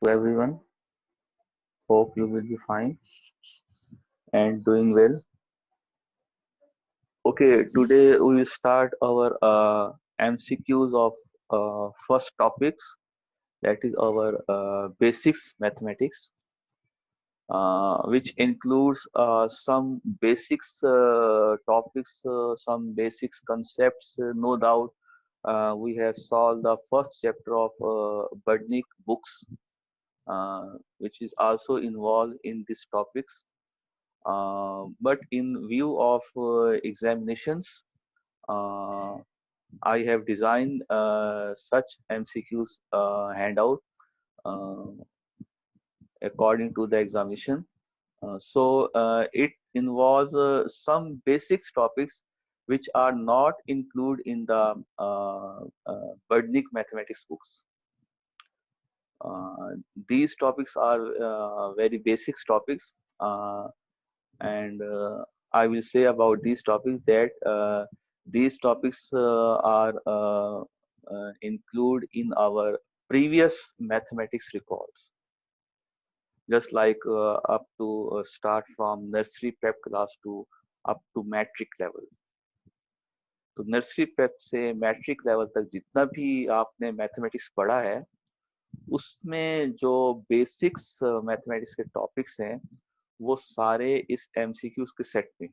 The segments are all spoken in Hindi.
to everyone. Hope you will be fine and doing well. Okay, today we will start our MCQs of first topics, that is our basics mathematics, which includes some basics topics, some basics concepts. No doubt, we have solved the first chapter of Budnik books, which is also involved in these topics. But in view of examinations, uh, I have designed such MCQs handout uh, according to the examination. So it involves some basics topics which are not included in the Budnik mathematics books. Uh, these topics are very basics topics, and I will say about these topics that these topics are included in our previous mathematics records, just like up to start from nursery prep class to up to matric level. तो नर्सरी प्रेप से मैट्रिक लेवल तक जितना भी आपने मैथमेटिक्स पढ़ा है, उसमें जो बेसिक्स मैथमेटिक्स के टॉपिक्स हैं, वो सारे इस एमसीक्यूज के सेट में.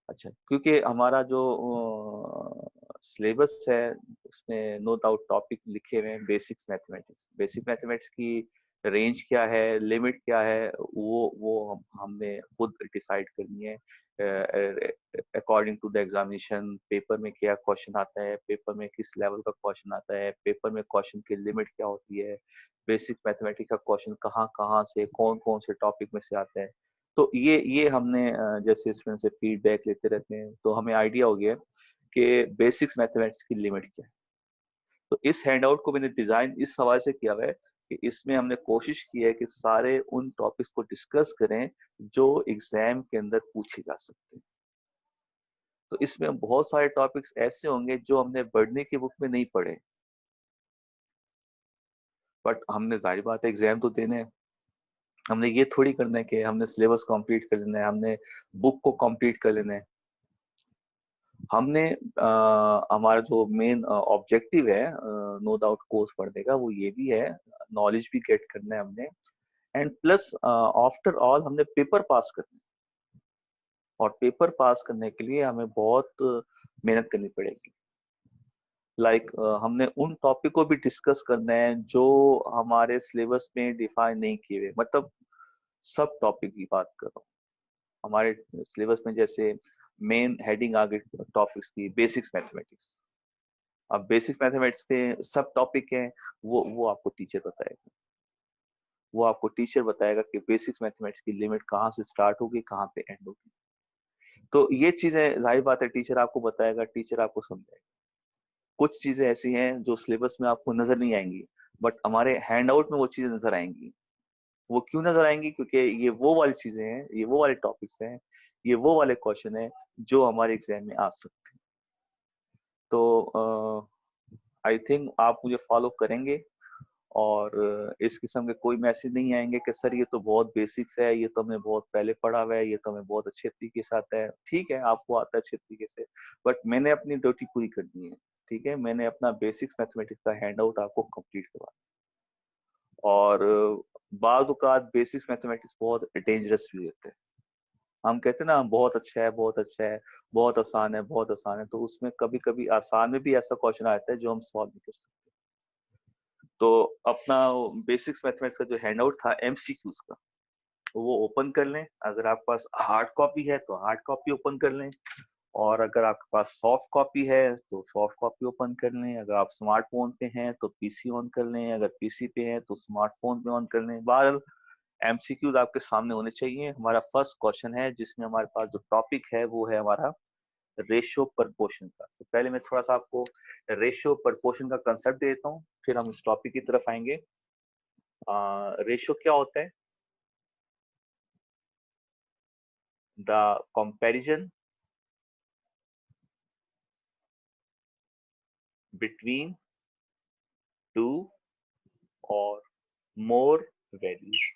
अच्छा, क्योंकि हमारा जो सिलेबस है उसमें नो डाउट टॉपिक लिखे हुए हैं बेसिक मैथमेटिक्स की रेंज क्या है, लिमिट क्या है, वो हमने खुद डिसाइड करनी है according to the examination. Paper में क्या क्वेश्चन आता है, पेपर में किस लेवल का क्वेश्चन आता है, पेपर में क्वेश्चन की लिमिट क्या होती है, बेसिक मैथमेटिक्स का क्वेश्चन कहाँ कहाँ से कौन कौन से टॉपिक में से आता है. तो ये हमने जैसे स्टूडेंट से फीडबैक लेते रहते हैं, तो हमें आइडिया हो गया कि बेसिक्स मैथमेटिक्स की लिमिट क्या है. तो इस हैंडआउट को मैंने डिजाइन इस हवाले से किया हुआ है कि इसमें हमने कोशिश की है कि सारे उन टॉपिक्स को डिस्कस करें जो एग्जाम के अंदर पूछे जा सकते हैं. तो इसमें बहुत सारे टॉपिक्स ऐसे होंगे जो हमने बढ़ने की बुक में नहीं पढ़े, बट हमने जाहिर बात है एग्जाम तो देने हैं. हमने ये थोड़ी करना है कि हमने सिलेबस कंप्लीट कर लेना है, हमने बुक को कंप्लीट कर लेना है. हमने हमारा जो मेन ऑब्जेक्टिव है नो डाउट कोर्स पढ़ने का, वो ये भी है, नॉलेज भी गेट करना है हमने, एंड प्लस आफ्टर ऑल हमने पेपर पास करना है. और पेपर पास करने के लिए हमें बहुत मेहनत करनी पड़ेगी. लाइक हमने उन टॉपिक को भी डिस्कस करना है जो हमारे सिलेबस में डिफाइन नहीं किए हुए. मतलब सब टॉपिक की बात कर रहा हूँ. हमारे सिलेबस में जैसे मेन हेडिंग आ गई टॉपिक्स की बेसिक्स मैथमेटिक्स. अब बेसिक मैथमेटिक्स पे सब टॉपिक है, वो आपको टीचर बताएगा. वो आपको टीचर बताएगा कि बेसिक्स मैथमेटिक्स की लिमिट कहाँ से स्टार्ट होगी, कहाँ पे एंड होगी. तो ये चीजें जाहिर बात है टीचर आपको बताएगा, टीचर आपको समझाएगा. कुछ चीजें ऐसी हैं जो सिलेबस में आपको नजर नहीं आएंगी, बट हमारे हैंड आउट में वो चीजें नजर आएंगी. वो क्यों नजर आएंगी? क्योंकि ये वो वाली चीजें हैं, ये वो वाले टॉपिक्स हैं, ये वो वाले क्वेश्चन है जो हमारे एग्जाम में आ सकते हैं. तो आई थिंक आप मुझे फॉलो करेंगे और इस किस्म के कोई मैसेज नहीं आएंगे कि सर ये तो बहुत बेसिक्स है, ये तो हमने बहुत पहले पढ़ा हुआ है, ये तो हमें बहुत अच्छे तरीके से आता है. ठीक है, आपको आता है अच्छे तरीके से, बट मैंने अपनी ड्यूटी पूरी करनी है. ठीक है, मैंने अपना बेसिक्स मैथमेटिक्स का हैंड आउट आपको कंप्लीट करवा. और बाज़ औक़ात बेसिक्स मैथमेटिक्स बहुत डेंजरस भी होते हैं. हम कहते हैं ना बहुत अच्छा है, बहुत अच्छा है, बहुत आसान है, बहुत आसान है, तो उसमें कभी कभी आसान में भी ऐसा क्वेश्चन आता है जो हम सॉल्व नहीं कर सकते. तो अपना बेसिक्स मैथमेटिक्स का जो हैंड आउट था एमसीक्यूज का, वो ओपन कर लें. अगर आपके पास हार्ड कॉपी है तो हार्ड कॉपी ओपन कर लें, और अगर आपके पास सॉफ्ट कॉपी है तो सॉफ्ट कॉपी ओपन कर लें. अगर आप स्मार्टफोन पे हैं तो पीसी ऑन कर लें, अगर पीसी पे हैं तो स्मार्टफोन पे ऑन कर लें. बहरहाल एमसीक्यूज आपके सामने होने चाहिए. हमारा फर्स्ट क्वेश्चन है जिसमें हमारे पास जो टॉपिक है वो है हमारा रेशियो प्रपोर्शन का. तो पहले मैं थोड़ा सा आपको रेशियो प्रपोर्शन का कंसेप्ट देता हूँ, फिर हम इस टॉपिक की तरफ आएंगे. रेशियो क्या होता है? The comparison between two or more values.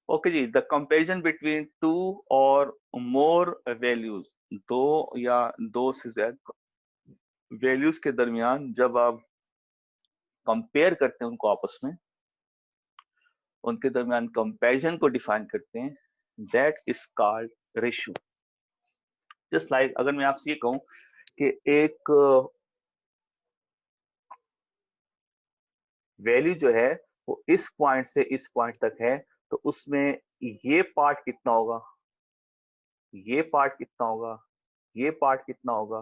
Okay जी, the comparison between two or more values, दो या दो से ज्यादा वैल्यूज के दरमियान जब आप कंपेयर करते हैं उनको आपस में, उनके दरमियान कंपैरिजन को डिफाइन करते हैं, that is called ratio. Just like अगर मैं आपसे ये कहूं कि एक वैल्यू जो है वो इस पॉइंट से इस पॉइंट तक है, तो उसमें ये पार्ट कितना होगा, ये पार्ट कितना होगा, ये पार्ट कितना होगा,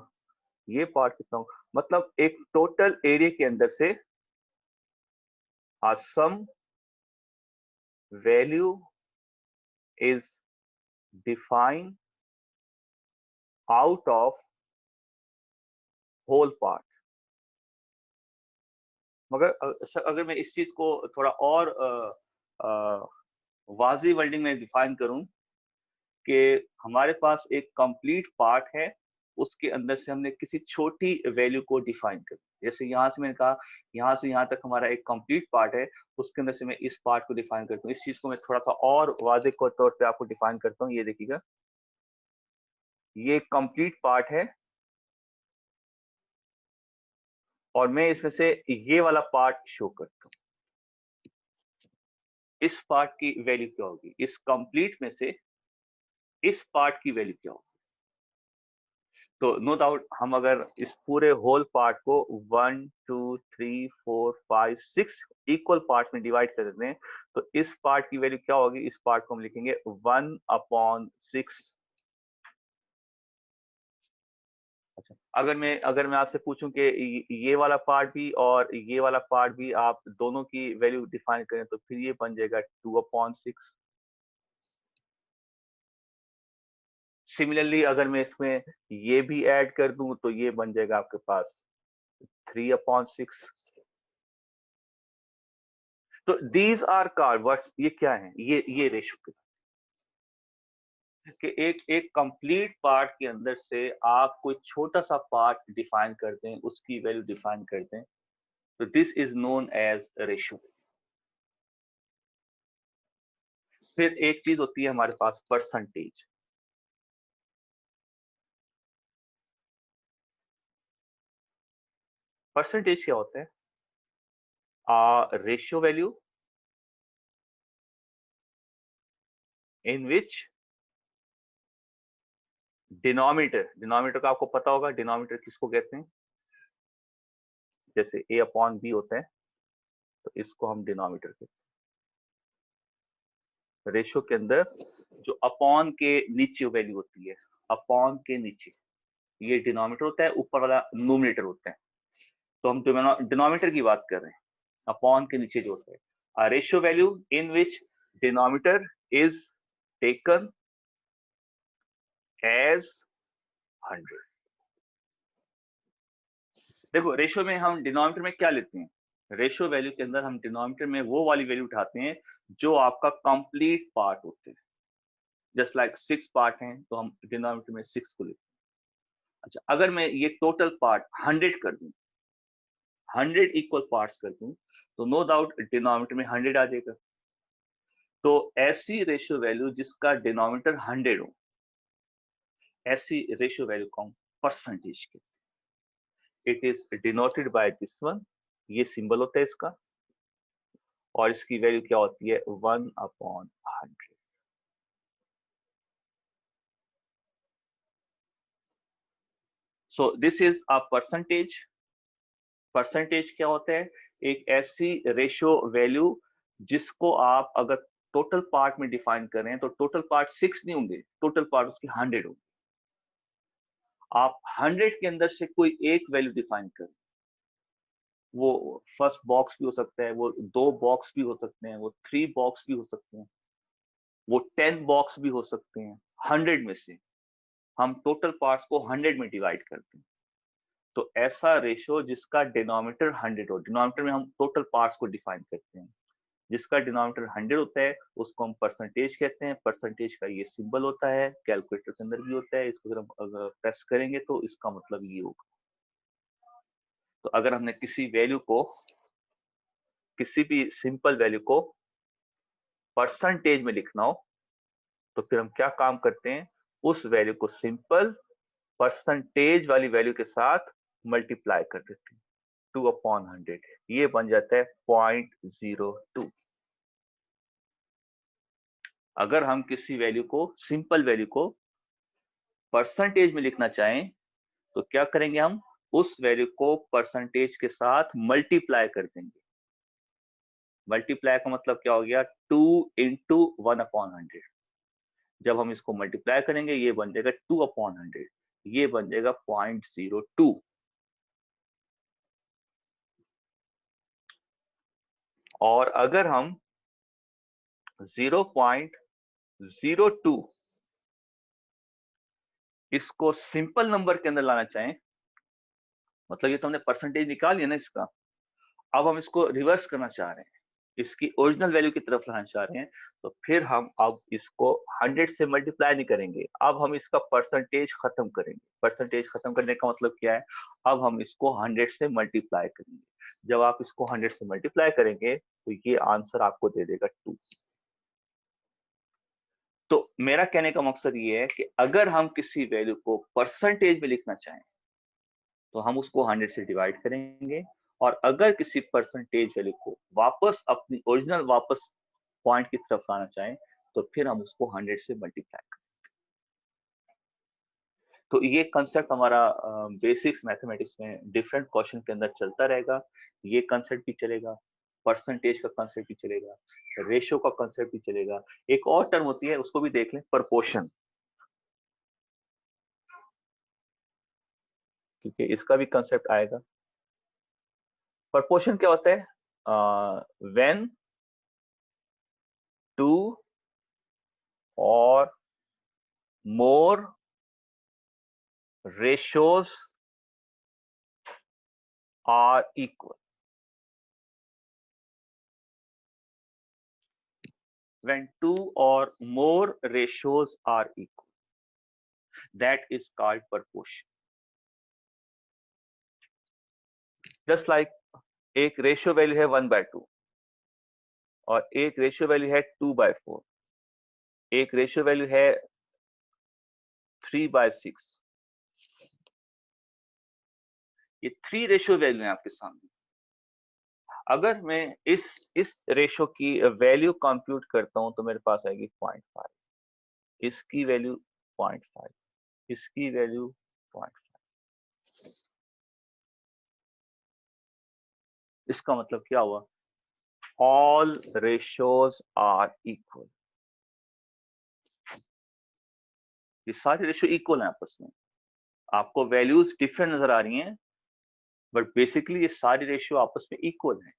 ये पार्ट कितना होगा, मतलब एक टोटल एरिया के अंदर से some value is defined out of whole part. मगर अगर मैं इस चीज को थोड़ा और वाजी वर्डिंग में डिफाइन करूं कि हमारे पास एक कंप्लीट पार्ट है, उसके अंदर से हमने किसी छोटी वैल्यू को डिफाइन कर, जैसे यहां से मैंने कहा यहां से यहां तक हमारा एक कंप्लीट पार्ट है, उसके अंदर से मैं इस पार्ट को डिफाइन करता हूँ। इस चीज को मैं थोड़ा सा और वाजे के तौर पे आपको डिफाइन करता हूँ। ये देखिएगा, ये कंप्लीट पार्ट है और मैं इसमें से ये वाला पार्ट शो करता हूँ। इस पार्ट की वैल्यू क्या होगी, इस कंप्लीट में से इस पार्ट की वैल्यू क्या होगी। तो नो डाउट हम अगर इस पूरे होल पार्ट को 1 2 3 4 5 6 इक्वल पार्ट में डिवाइड कर देते हैं, तो इस पार्ट की वैल्यू क्या होगी, इस पार्ट को हम लिखेंगे 1/6। अच्छा, अगर मैं आपसे पूछूं कि ये वाला पार्ट भी और ये वाला पार्ट भी आप दोनों की वैल्यू डिफाइन करें, तो फिर ये बन जाएगा 2/6। सिमिलरली अगर मैं इसमें ये भी ऐड कर दूं तो ये बन जाएगा आपके पास 3/6। तो दीज आर कॉल्ड व्हाट्स, ये क्या है, ये रेशियो कि एक एक कंप्लीट पार्ट के अंदर से आप कोई छोटा सा पार्ट डिफाइन करते हैं, उसकी वैल्यू डिफाइन करते हैं, तो this is known as ratio. फिर एक चीज होती है हमारे पास परसेंटेज। परसेंटेज क्या होता है, ratio value in which denominator का आपको पता होगा, डिनोमिनेटर किसको कहते हैं, जैसे A/B होता है, तो इसको हम डिनोमिनेटर कहते हैं। रेशियो के अंदर जो अपॉन के नीचे वैल्यू होती है, अपॉन के नीचे ये डिनोमिनेटर होता है, ऊपर वाला नोमिनेटर होता है। तो हम डिनोमिनेटर की बात कर रहे हैं, अपॉन के नीचे जो होता है, ratio value in which denominator is taken as 100। देखो रेशियो में हम डिनोमिनेटर में क्या लेते हैं, रेशियो वैल्यू के अंदर हम डिनोमिनेटर में वो वाली वैल्यू उठाते हैं जो आपका कंप्लीट पार्ट होते हैं। जस्ट लाइक 6 पार्ट हैं तो हम डिनोमिनेटर में 6 को लेते हैं। अच्छा, अगर मैं ये टोटल पार्ट 100 कर दूं, 100 इक्वल पार्ट्स कर दूं, तो नो डाउट डिनोमिनेटर में 100 आ जाएगा। तो ऐसी रेशियो वैल्यू जिसका डिनोमिनेटर 100 हो, ऐसी रेशियो वैल्यू को हम परसेंटेज कहते हैं। It is denoted by this one, ये सिंबल होता है इसका, और इसकी वैल्यू क्या होती है 1/100। So this is a percentage. Percentage क्या होता है? एक ऐसी रेशियो वैल्यू जिसको आप अगर टोटल पार्ट में डिफाइन कर रहे हैं तो टोटल पार्ट 6 नहीं होंगे, टोटल पार्ट उसकी 100 होंगे। आप 100 के अंदर से कोई एक वैल्यू डिफाइन करें, वो फर्स्ट बॉक्स भी हो सकता है, वो 2 बॉक्स भी हो सकते हैं, वो 3 बॉक्स भी हो सकते हैं, वो 10 बॉक्स भी हो सकते हैं। 100 में से हम टोटल पार्ट्स को 100 में डिवाइड करते हैं। तो ऐसा रेशियो जिसका डिनोमिनेटर 100 हो, डिनोमिनेटर में हम टोटल पार्ट्स को डिफाइन करते हैं, जिसका डिनोमिनेटर 100 होता है उसको हम परसेंटेज कहते हैं। परसेंटेज का ये सिंबल होता है, कैलकुलेटर के अंदर भी होता है, इसको अगर हम प्रेस करेंगे तो इसका मतलब ये होगा। तो अगर हमने किसी भी सिंपल वैल्यू को परसेंटेज में लिखना हो तो फिर हम क्या काम करते हैं, उस वैल्यू को सिंपल परसेंटेज वाली वैल्यू के साथ मल्टीप्लाई कर देते हैं, 2/100, ये बन जाता है 0.02। अगर हम किसी वैल्यू को, सिंपल वैल्यू को परसेंटेज में लिखना चाहें तो क्या करेंगे, हम उस वैल्यू को परसेंटेज के साथ मल्टीप्लाई कर देंगे। मल्टीप्लाई का मतलब क्या हो गया, 2 इंटू 1/100। जब हम इसको मल्टीप्लाई करेंगे ये बन जाएगा 2/100, ये बन जाएगा 0.02। और अगर हम 0.02 इसको सिंपल नंबर के अंदर लाना चाहें, मतलब ये तो हमने परसेंटेज निकाल लिया ना इसका, अब हम इसको रिवर्स करना चाह रहे हैं, इसकी ओरिजिनल वैल्यू की तरफ लाना चाह रहे हैं, तो फिर हम अब इसको 100 से मल्टीप्लाई नहीं करेंगे, अब हम इसका परसेंटेज खत्म करेंगे। परसेंटेज खत्म करने का मतलब क्या है, अब हम इसको 100 से मल्टीप्लाई करेंगे। जब आप इसको 100 से मल्टीप्लाई करेंगे तो ये आंसर आपको दे देगा 2। तो मेरा कहने का मकसद ये है कि अगर हम किसी वैल्यू को परसेंटेज में लिखना चाहें तो हम उसको 100 से डिवाइड करेंगे, और अगर किसी परसेंटेज वैल्यू को वापस अपनी ओरिजिनल वापस पॉइंट की तरफ लाना चाहें तो फिर हम उसको 100 से मल्टीप्लाई करें। तो ये कंसेप्ट हमारा बेसिक्स मैथमेटिक्स में डिफरेंट क्वेश्चन के अंदर चलता रहेगा। ये कंसेप्ट भी चलेगा, परसेंटेज का कंसेप्ट भी चलेगा, रेशियो का कंसेप्ट भी चलेगा। एक और टर्म होती है, उसको भी देख लें, प्रपोर्शन, क्योंकि इसका भी कंसेप्ट आएगा। प्रपोर्शन क्या होता है, when to or more ratios are equal. When two or more ratios are equal, that is called proportion. Just like एक रेशियो वैल्यू है 1/2 और एक रेशियो वैल्यू है 2/4, एक रेशियो वैल्यू है 3/6, ये 3 रेशियो वैल्यू है आपके सामने। अगर मैं इस रेशियो की वैल्यू कंप्यूट करता हूं तो मेरे पास आएगी 0.5, इसकी वैल्यू 0.5, इसकी वैल्यू 0.5। इसका मतलब क्या हुआ, ऑल रेशियोज आर इक्वल। ये सारे रेशियो इक्वल हैं आपस में, आपको वैल्यूज डिफरेंट नजर आ रही हैं बट बेसिकली ये सारी रेशियो आपस में इक्वल हैं।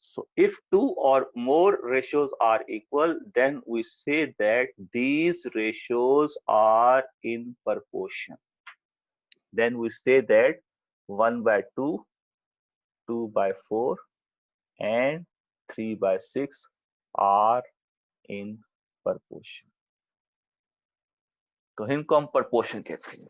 So if two or more ratios are equal, then we say that these ratios are in proportion. Then we say that 1/2, 2/4 and 3/6 are in proportion. तो इनको हम proportion कहते हैं।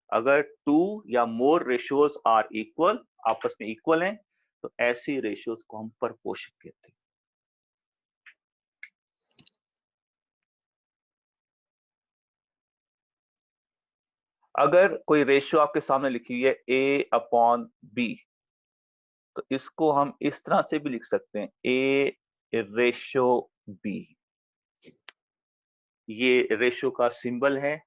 अगर टू या मोर रेशियोज आर इक्वल, आपस में इक्वल हैं, तो ऐसी रेशियोज को हम प्रपोर्शन कहते हैं। अगर कोई रेशियो आपके सामने लिखी हुई है A/B, तो इसको हम इस तरह से भी लिख सकते हैं A/B। ये रेशियो का सिंबल है,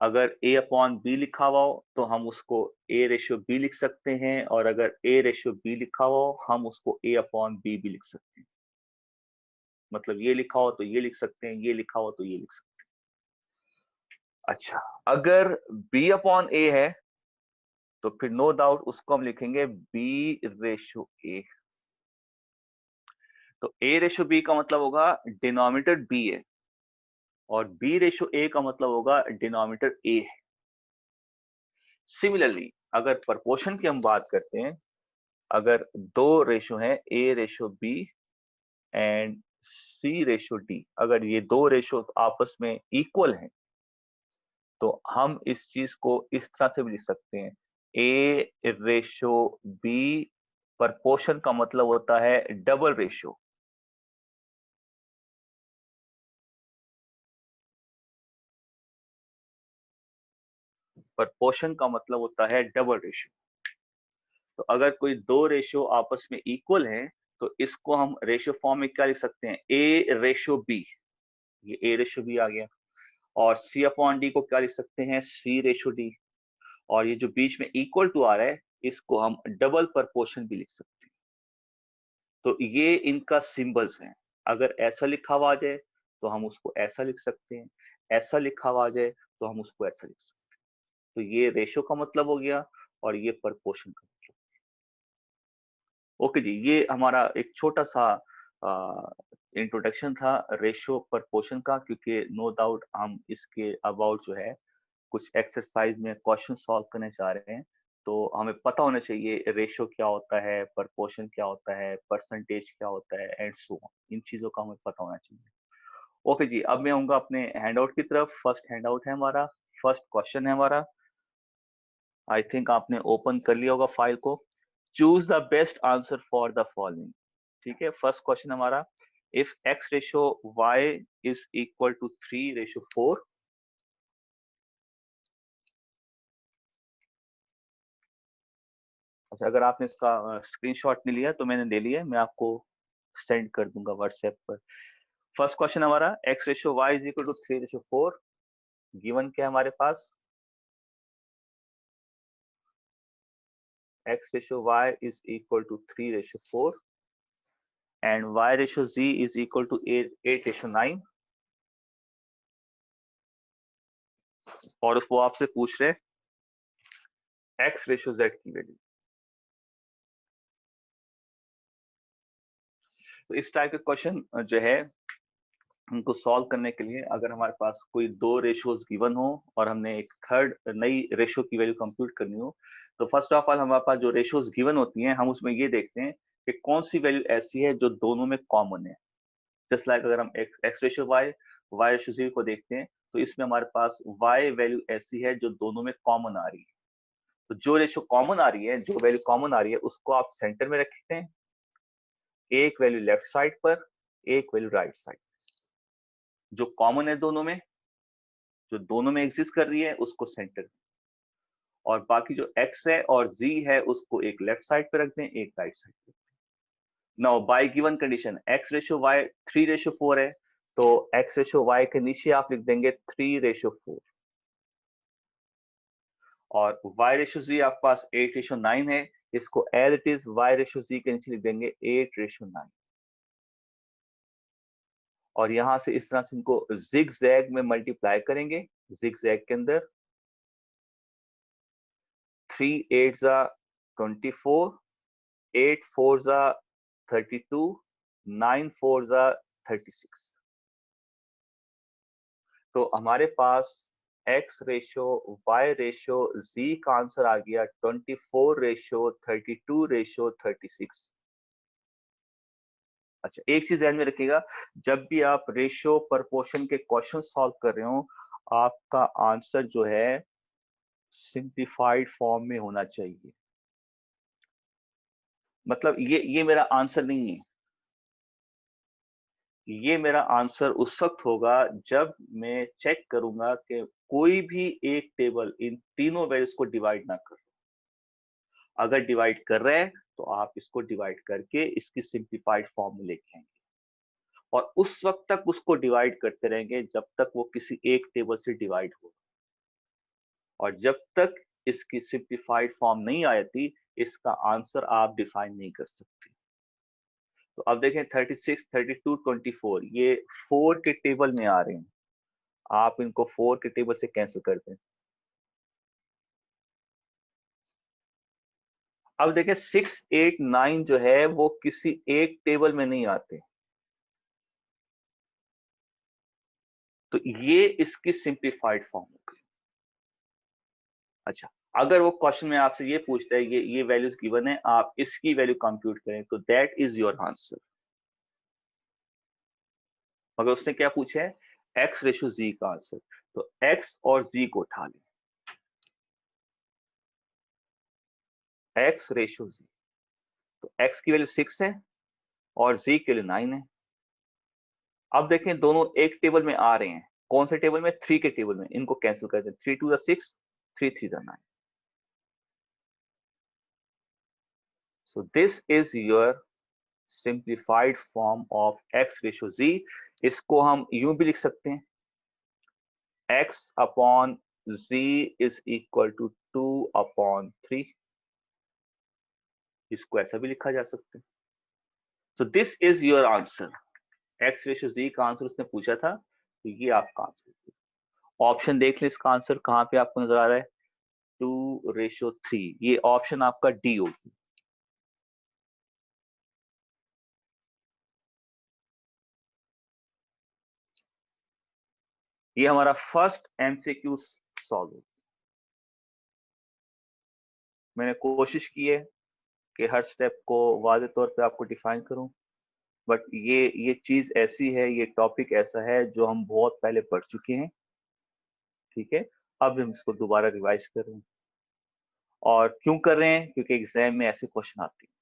अगर a अपॉन बी लिखा हुआ हो तो हम उसको a रेशियो b लिख सकते हैं, और अगर a रेशियो b लिखा हुआ हो हम उसको a अपॉन b भी लिख सकते हैं। मतलब ये लिखा हो तो ये लिख सकते हैं, ये लिखा हो तो ये लिख सकते हैं। अच्छा, अगर b अपॉन a है तो फिर नो डाउट उसको हम लिखेंगे b रेशियो a। तो a रेशियो b का मतलब होगा डिनोमिनेटर b है, और b रेशियो a का मतलब होगा डिनोमिनेटर a है। सिमिलरली अगर प्रपोर्शन की हम बात करते हैं, अगर दो रेशियो हैं a ratio b and c ratio d, अगर ये दो रेशियो आपस में इक्वल हैं तो हम इस चीज को इस तरह से भी लिख सकते हैं, a रेशियो b प्रपोर्शन का मतलब होता है डबल रेशियो। प्रपोर्शन का मतलब होता है डबल रेशियो। तो अगर कोई दो रेशियो आपस में इक्वल हैं तो इसको हम रेशियो फॉर्म में क्या लिख सकते हैं, a रेशियो b। ये a रेशियो b आ गया। और c अपॉन डी को क्या लिख सकते हैं, c रेशियो d। और ये जो बीच में इक्वल टू आ रहा है इसको हम डबल प्रपोर्शन भी लिख सकते हैं। तो ये इनका सिंबल्स हैं। अगर ऐसा लिखा हुआ आ जाए तो हम उसको ऐसा लिख सकते हैं, ऐसा लिखा हुआ आ जाए तो हम उसको ऐसा लिख सकते हैं। तो ये रेशियो का मतलब हो गया और ये प्रपोर्शन का मतलब। ओके जी, ये हमारा एक छोटा सा इंट्रोडक्शन था रेशियो प्रपोर्शन का, क्योंकि नो डाउट हम इसके अबाउट जो है कुछ एक्सरसाइज में क्वेश्चन सॉल्व करने जा रहे हैं। तो हमें पता होना चाहिए रेशियो क्या होता है, प्रपोर्शन क्या होता है, परसेंटेज क्या होता है, एंड सो ऑन। इन चीजों का हमें पता होना चाहिए। ओके जी, अब मैं आऊंगा अपने हैंडआउट की तरफ। फर्स्ट हैंडआउट है हमारा, फर्स्ट क्वेश्चन है हमारा। आई थिंक आपने ओपन कर लिया होगा फाइल को। Choose the best answer for the following. ठीक है, फर्स्ट क्वेश्चन हमारा, if x ratio y is equal to 3 ratio 4। अच्छा, अगर आपने इसका स्क्रीनशॉट नहीं लिया तो मैंने ले लिया, मैं आपको सेंड कर दूंगा व्हाट्सएप पर। फर्स्ट क्वेश्चन हमारा, x ratio y is equal to 3 ratio 4। Given क्या है हमारे पास, x ratio y is equal to 3 ratio 4 and y ratio z is equal to 8 ratio 9। और उसको आपसे पूछ रहे x रेशियो z की वैल्यू। तो इस टाइप के क्वेश्चन जो है उनको सॉल्व करने के लिए, अगर हमारे पास कोई दो रेशियोज गिवन हो और हमने एक थर्ड नई रेशियो की वैल्यू कंप्यूट करनी हो, तो फर्स्ट ऑफ ऑल हमारे पास जो रेशियोज गिवन होती हैं हम उसमें ये देखते हैं कि कौन सी वैल्यू ऐसी है जो दोनों में कॉमन है। जस्ट लाइक अगर हम x ratio y ratio zero को देखते हैं तो इसमें हमारे पास वाई वैल्यू ऐसी है जो दोनों में कॉमन आ रही है। तो जो रेशियो कॉमन आ रही है, जो वैल्यू कॉमन आ रही है उसको आप सेंटर में रखते हैं, एक वैल्यू लेफ्ट साइड पर, एक वैल्यू राइट साइड। जो कॉमन है दोनों में, जो दोनों में एग्जिस्ट कर रही है उसको सेंटर, और बाकी जो x है और z है उसको एक लेफ्ट साइड पे रख दें, एक राइट साइड पे। Now bye given condition x ratio y 3 ratio 4 है, तो x रेशियो y के नीचे आप लिख देंगे 3 रेशियो 4, और y रेशियो z आपके पास 8 रेशियो 9 है, इसको as it is y ratio z के नीचे लिख देंगे 8 रेशियो 9। और यहां से इस तरह से इनको जिग जैग में मल्टीप्लाई करेंगे। जिग जैग के अंदर 3 8 जा 24, 8 4 जा 32, 9 4 जा 36। तो हमारे पास x ratio y ratio z का आंसर आ गया 24 रेशियो 32 रेशियो 36। अच्छा, एक चीज ध्यान में रखिएगा, जब भी आप रेशियो प्रपोर्शन के क्वेश्चन सॉल्व कर रहे हो आपका आंसर जो है सिंप्लीफाइड फॉर्म में होना चाहिए। मतलब ये मेरा आंसर नहीं है, ये मेरा आंसर उस वक्त होगा जब मैं चेक करूंगा कि कोई भी एक टेबल इन तीनों वैल्यूज को डिवाइड ना कर। अगर डिवाइड कर रहे हैं तो आप इसको डिवाइड करके इसकी सिंप्लीफाइड फॉर्म में लेके आएंगे, और उस वक्त तक उसको डिवाइड करते रहेंगे जब तक वो किसी एक टेबल से डिवाइड हो। और जब तक इसकी सिंप्लीफाइड फॉर्म नहीं आती इसका आंसर आप डिफाइन नहीं कर सकते। तो अब देखें 36, 32, 24 ये 4 के टेबल में आ रहे हैं, आप इनको 4 के टेबल से कैंसिल कर दें। अब देखें 6, 8, 9 जो है वो किसी एक टेबल में नहीं आते, तो ये इसकी सिंप्लीफाइड फॉर्म हो गई। अच्छा, अगर वो क्वेश्चन में आपसे ये पूछता है ये वैल्यूज गिवन है, आप इसकी वैल्यू कंप्यूट करें, तो दैट इज योर आंसर। मगर उसने क्या पूछा है, x रेशो z का आंसर, तो x और z को उठा लें, x रेशो z, तो x की वैल्यू 6 है और z की वैल्यू 9 है। अब देखें दोनों एक टेबल में आ रहे हैं, कौन से टेबल में, 3 के टेबल में, इनको कैंसिल कर दें, 3 2 6, 3 3 9। So this is your simplified form of x ratio z। इसको हम यूं भी लिख सकते हैं, x upon z is equal to 2/3, इसको ऐसा भी लिखा जा सकता है। So this is your answer, x ratio z का आंसर उसने पूछा था, तो ये आपका आंसर। ऑप्शन देख लें, इसका आंसर कहां पे आपको नजर आ रहा है, 2:3, ये ऑप्शन आपका डी होगी। ये हमारा फर्स्ट एमसीक्यू सॉल्व हो। मैंने कोशिश की है कि हर स्टेप को वाज़ेह तौर पे आपको डिफाइन करूं, बट ये चीज ऐसी है, ये टॉपिक ऐसा है जो हम बहुत पहले पढ़ चुके हैं, ठीक है। अब हम इसको दोबारा रिवाइज कर रहे हैं, और क्यों कर रहे हैं, क्योंकि एग्जाम में ऐसे क्वेश्चन आते हैं,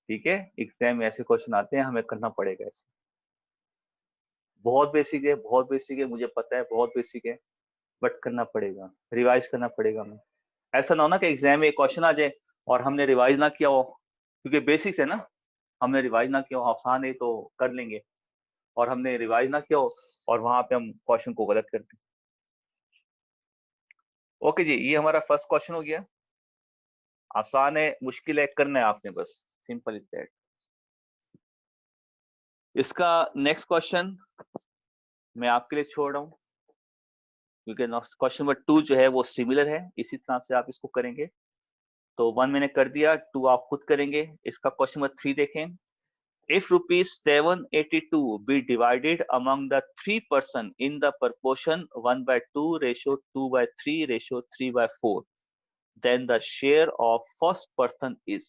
ठीक है। एग्जाम में ऐसे क्वेश्चन आते हैं, हमें करना पड़ेगा ऐसे। बहुत बेसिक है, बहुत बेसिक है, मुझे पता है बहुत बेसिक है, बट करना पड़ेगा, रिवाइज करना पड़ेगा हमें। ऐसा ना हो ना कि एग्जाम में एक क्वेश्चन आ जाए और हमने रिवाइज ना किया हो, क्योंकि बेसिक्स है ना, हमने रिवाइज ना किया हो, आसान है तो कर लेंगे, और हमने रिवाइज ना किया हो और वहां पे हम क्वेश्चन को गलत करते हैं। ओके जी, ये हमारा फर्स्ट क्वेश्चन हो गया। आसान है, मुश्किल है, करना है आपने बस, सिंपल इज दैट। इसका नेक्स्ट क्वेश्चन मैं आपके लिए छोड़ रहा हूँ, क्योंकि क्वेश्चन नंबर 2 जो है वो सिमिलर है, इसी तरह से आप इसको करेंगे। तो 1 मैंने कर दिया, 2 आप खुद करेंगे। इसका क्वेश्चन नंबर 3 देखें। If rupees 782 be divided among the 3 person in the proportion 1/2 ratio 2/3 ratio 3/4, then the share of first person is।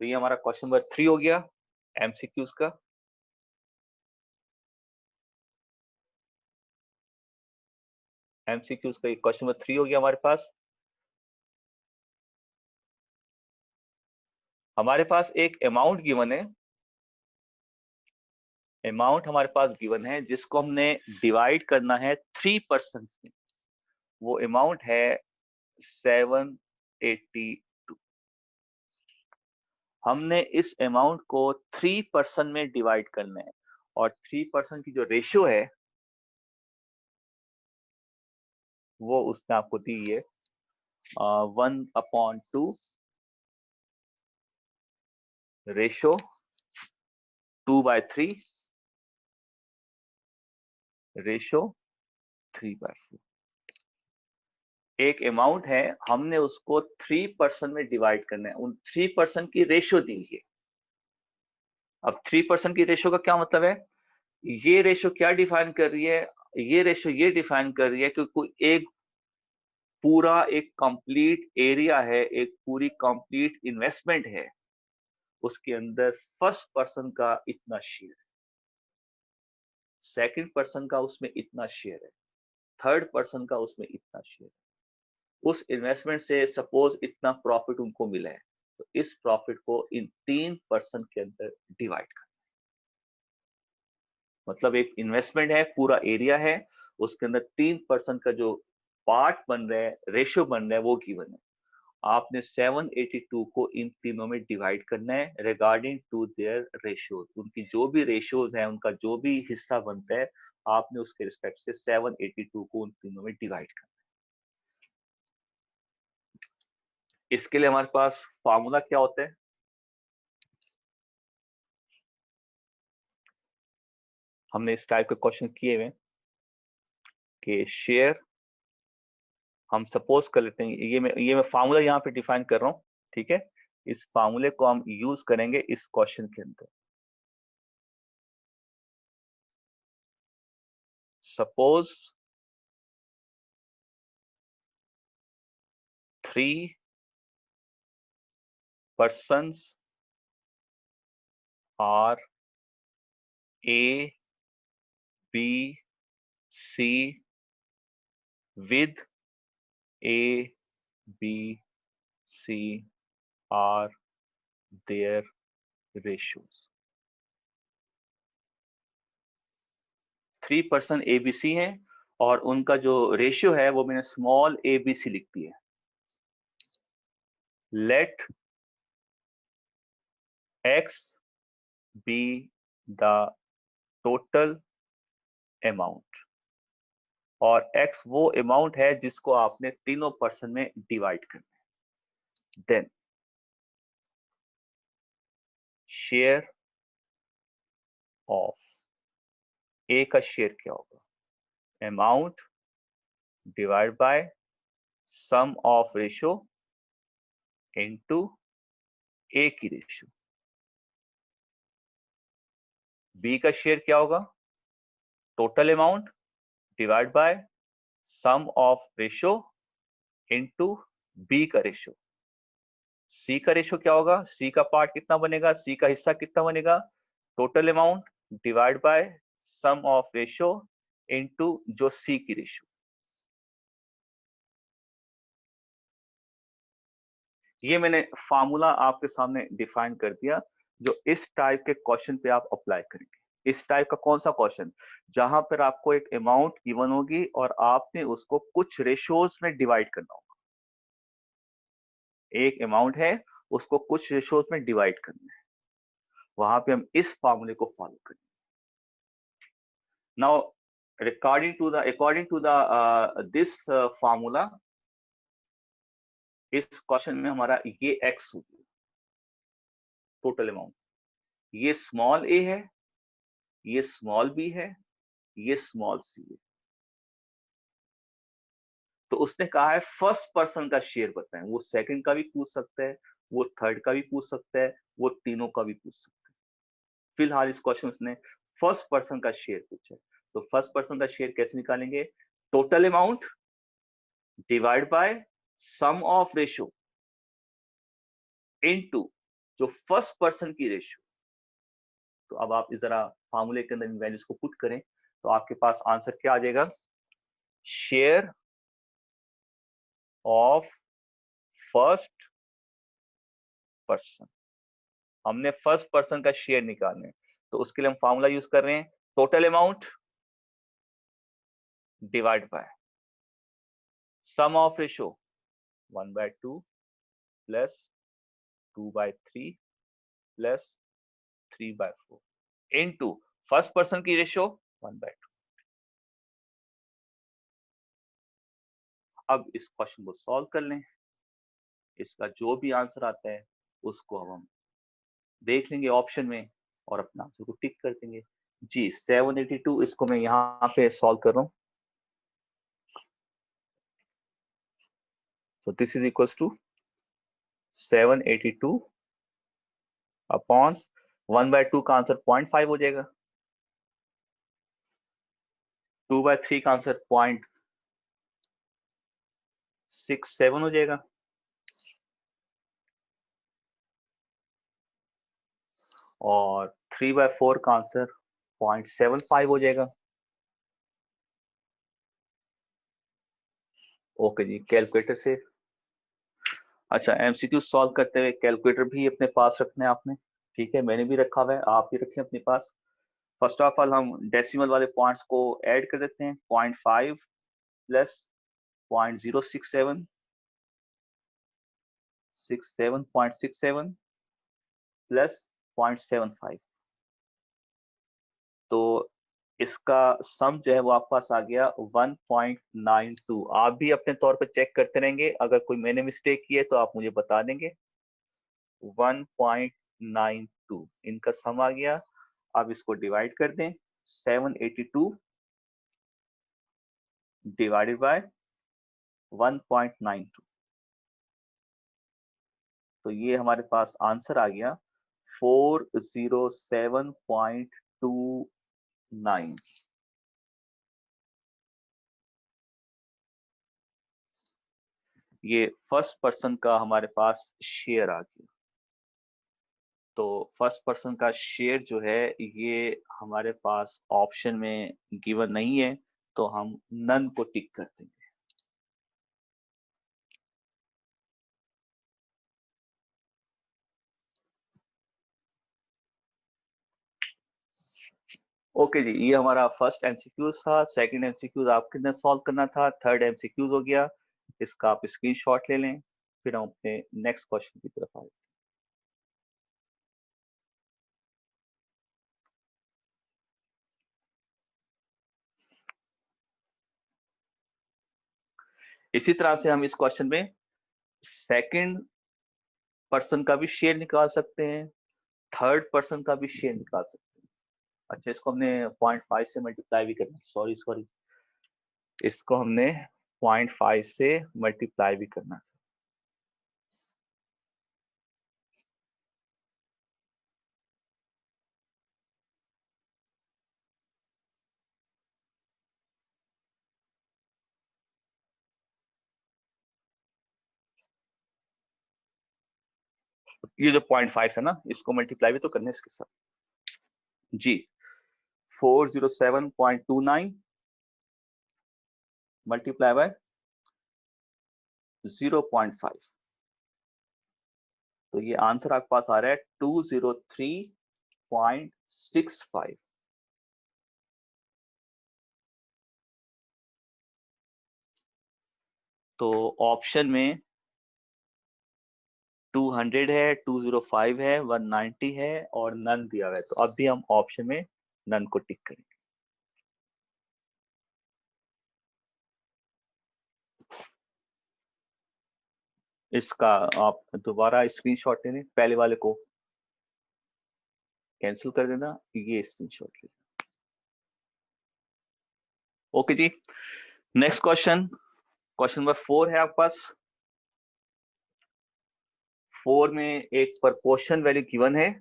तो ये हमारा क्वेश्चन नंबर 3 हो गया एमसीक्यूज का। एमसीक्यूज का क्वेश्चन नंबर 3 हो गया हमारे पास। हमारे पास एक अमाउंट गिवन है, अमाउंट हमारे पास गिवन है जिसको हमने डिवाइड करना है 3 पर्सन में। वो अमाउंट है 782। हमने इस अमाउंट को 3 पर्सन में डिवाइड करना है, और 3 पर्सन की जो रेशियो है वो उसने आपको दी है 1/2 रेशियो 2/3 रेशियो 3/4। एक अमाउंट है, हमने उसको 3 पर्सन में डिवाइड करना है, उन 3 पर्सन की रेशियो दी है। अब 3 पर्सन की रेशियो का क्या मतलब है, ये रेशियो क्या डिफाइन कर रही है, ये रेशियो ये डिफाइन कर रही है कि कोई एक पूरा एक कंप्लीट एरिया है, एक पूरी कंप्लीट इन्वेस्टमेंट है, उसके अंदर फर्स्ट पर्सन का इतना शेयर है, सेकंड पर्सन का उसमें इतना शेयर है, थर्ड पर्सन का उसमें इतना शेयर है। उस इन्वेस्टमेंट से सपोज इतना प्रॉफिट उनको मिला है, तो इस प्रॉफिट को इन 3 पर्सन के अंदर डिवाइड करना। मतलब एक इन्वेस्टमेंट है, पूरा एरिया है, उसके अंदर 3 पर्सन का जो पार्ट बन रहा है, रेशियो बन रहा है, वो गिवन है। आपने 782 को इन तीनों में डिवाइड करना है रिगार्डिंग टू देयर रेशियोज। उनकी जो भी रेशियोज हैं, उनका जो भी हिस्सा बनता है आपने उसके रिस्पेक्ट से 782 को उन तीनों में डिवाइड करना। इसके लिए हमारे पास फार्मूला क्या होता है? हमने इस टाइप के क्वेश्चन किए हुए कि शेयर, हम सपोज कर लेते हैं, ये मैं फार्मूला यहाँ पे डिफाइन कर रहा हूँ, ठीक है। इस फार्मूले को हम यूज करेंगे इस क्वेश्चन के अंदर। Suppose 3 persons are A, B, C with A, B, C are their ratios. 3 person ABC हैं और उनका जो रेशियो है वो मैंने स्मॉल ABC लिख दिया है। Let X be the total amount, और X वो अमाउंट है जिसको आपने तीनों पर्सन में डिवाइड करना है। देन शेयर ऑफ A का शेयर क्या होगा? Amount divide by sum of ratio into A की रेशियो। B का शेयर क्या होगा? Total amount divide by sum of ratio into B का रेशियो। C का रेशियो क्या होगा? C का पार्ट कितना बनेगा? C का हिस्सा कितना बनेगा? Total amount divide by sum of ratio into जो C की रेशियो। ये मैंने फार्मूला आपके सामने डिफाइन कर दिया, जो इस टाइप के क्वेश्चन पे आप अप्लाई करेंगे। इस टाइप का कौन सा क्वेश्चन? जहां पर आपको एक अमाउंट गिवन होगी और आपने उसको कुछ रेशियोज में डिवाइड करना होगा। एक अमाउंट है, उसको कुछ रेशियोज में डिवाइड करना है, वहां पे हम इस फार्मूले को फॉलो करेंगे। Now according to the this formula, इस क्वेश्चन में हमारा ये x हो गया टोटल अमाउंट, ये स्मॉल a है, ये स्मॉल b है, ये स्मॉल c है। तो उसने कहा है फर्स्ट पर्सन का शेयर बताएं। वो सेकंड का भी पूछ सकता है, वो थर्ड का भी पूछ सकता है, वो तीनों का भी पूछ सकता है। फिलहाल इस क्वेश्चन उसने फर्स्ट पर्सन का शेयर पूछा है, तो फर्स्ट पर्सन का शेयर कैसे निकालेंगे? Total amount divide by sum of ratio into जो फर्स्ट पर्सन की रेशियो। तो अब आप इस जरा फार्मूले के अंदर इन वैल्यूज को पुट करें तो आपके पास आंसर क्या आ जाएगा? Share of first person. हमने फर्स्ट पर्सन का शेयर निकालना है, तो उसके लिए हम फार्मूला यूज कर रहे हैं total amount divide by sum of ratio 1/2 plus 2/3 plus 3/4 into first person की रेशियो 1/2। अब इस क्वेश्चन को सॉल्व कर लें, इसका जो भी आंसर आता है उसको अब हम देख लेंगे ऑप्शन में और अपना आंसर को टिक कर देंगे। जी 782 इसको मैं यहाँ पे सॉल्व कर रहा हूँ। So this is equals to 782 upon 1/2 का आंसर 0.5 हो जाएगा, 2/3 का आंसर 0.67 हो जाएगा, और 3/4 का आंसर 0.75 हो जाएगा। ओके जी, कैलकुलेटर से। अच्छा, एमसीक्यू सॉल्व करते हुए कैलकुलेटर भी अपने पास रखना है आपने, ठीक है, मैंने भी रखा हुआ है, आप भी रखें अपने पास। फर्स्ट ऑफ ऑल हम डेसिमल वाले पॉइंट्स को ऐड कर देते हैं। 0.5 प्लस 0.067 67.67 प्लस 0.75, तो इसका सम जो है वो आपके पास आ गया 1.92। आप भी अपने तौर पर चेक करते रहेंगे, अगर कोई मैंने मिस्टेक की है तो आप मुझे बता देंगे। 1.92 इनका सम आ गया। आप इसको डिवाइड कर दें, 782 डिवाइडेड बाय 1.92, तो ये हमारे पास आंसर आ गया 407.29। ये फर्स्ट पर्सन का हमारे पास शेयर आ गया। तो फर्स्ट पर्सन का शेयर जो है ये हमारे पास ऑप्शन में गिवन नहीं है, तो हम नन को टिक कर देंगे। ओके जी, ये हमारा फर्स्ट एमसीक्यूज था। सेकंड एमसीक्यूज आपके ने सॉल्व करना था। थर्ड एमसीक्यूज हो गया, इसका आप स्क्रीनशॉट ले लें, फिर हम अपने नेक्स्ट क्वेश्चन की तरफ आए। इसी तरह से हम इस क्वेश्चन में सेकंड पर्सन का भी शेयर निकाल सकते हैं, थर्ड पर्सन का भी शेयर निकाल सकते हैं। अच्छा, इसको हमने 0.5 से मल्टीप्लाई भी करना, सॉरी सॉरी, इसको हमने 0.5 से मल्टीप्लाई भी करना था। ये जो 0.5 है ना, इसको मल्टीप्लाई भी तो करने इसके साथ जी। 407.29 मल्टीप्लाई बाय 0.5, तो ये आंसर आपके पास आ रहा है 203.65। तो ऑप्शन में 200 है, 205 है, 190 है और नन दिया हुआ है, तो अब भी हम ऑप्शन में नन को टिक करेंगे। इसका आप दोबारा स्क्रीनशॉट ले लें, पहले वाले को कैंसिल कर देना, ये स्क्रीनशॉट ले। ओके जी, नेक्स्ट क्वेश्चन, क्वेश्चन नंबर 4 है आपके पास। 4 में एक प्रपोर्शन वैल्यू गिवन है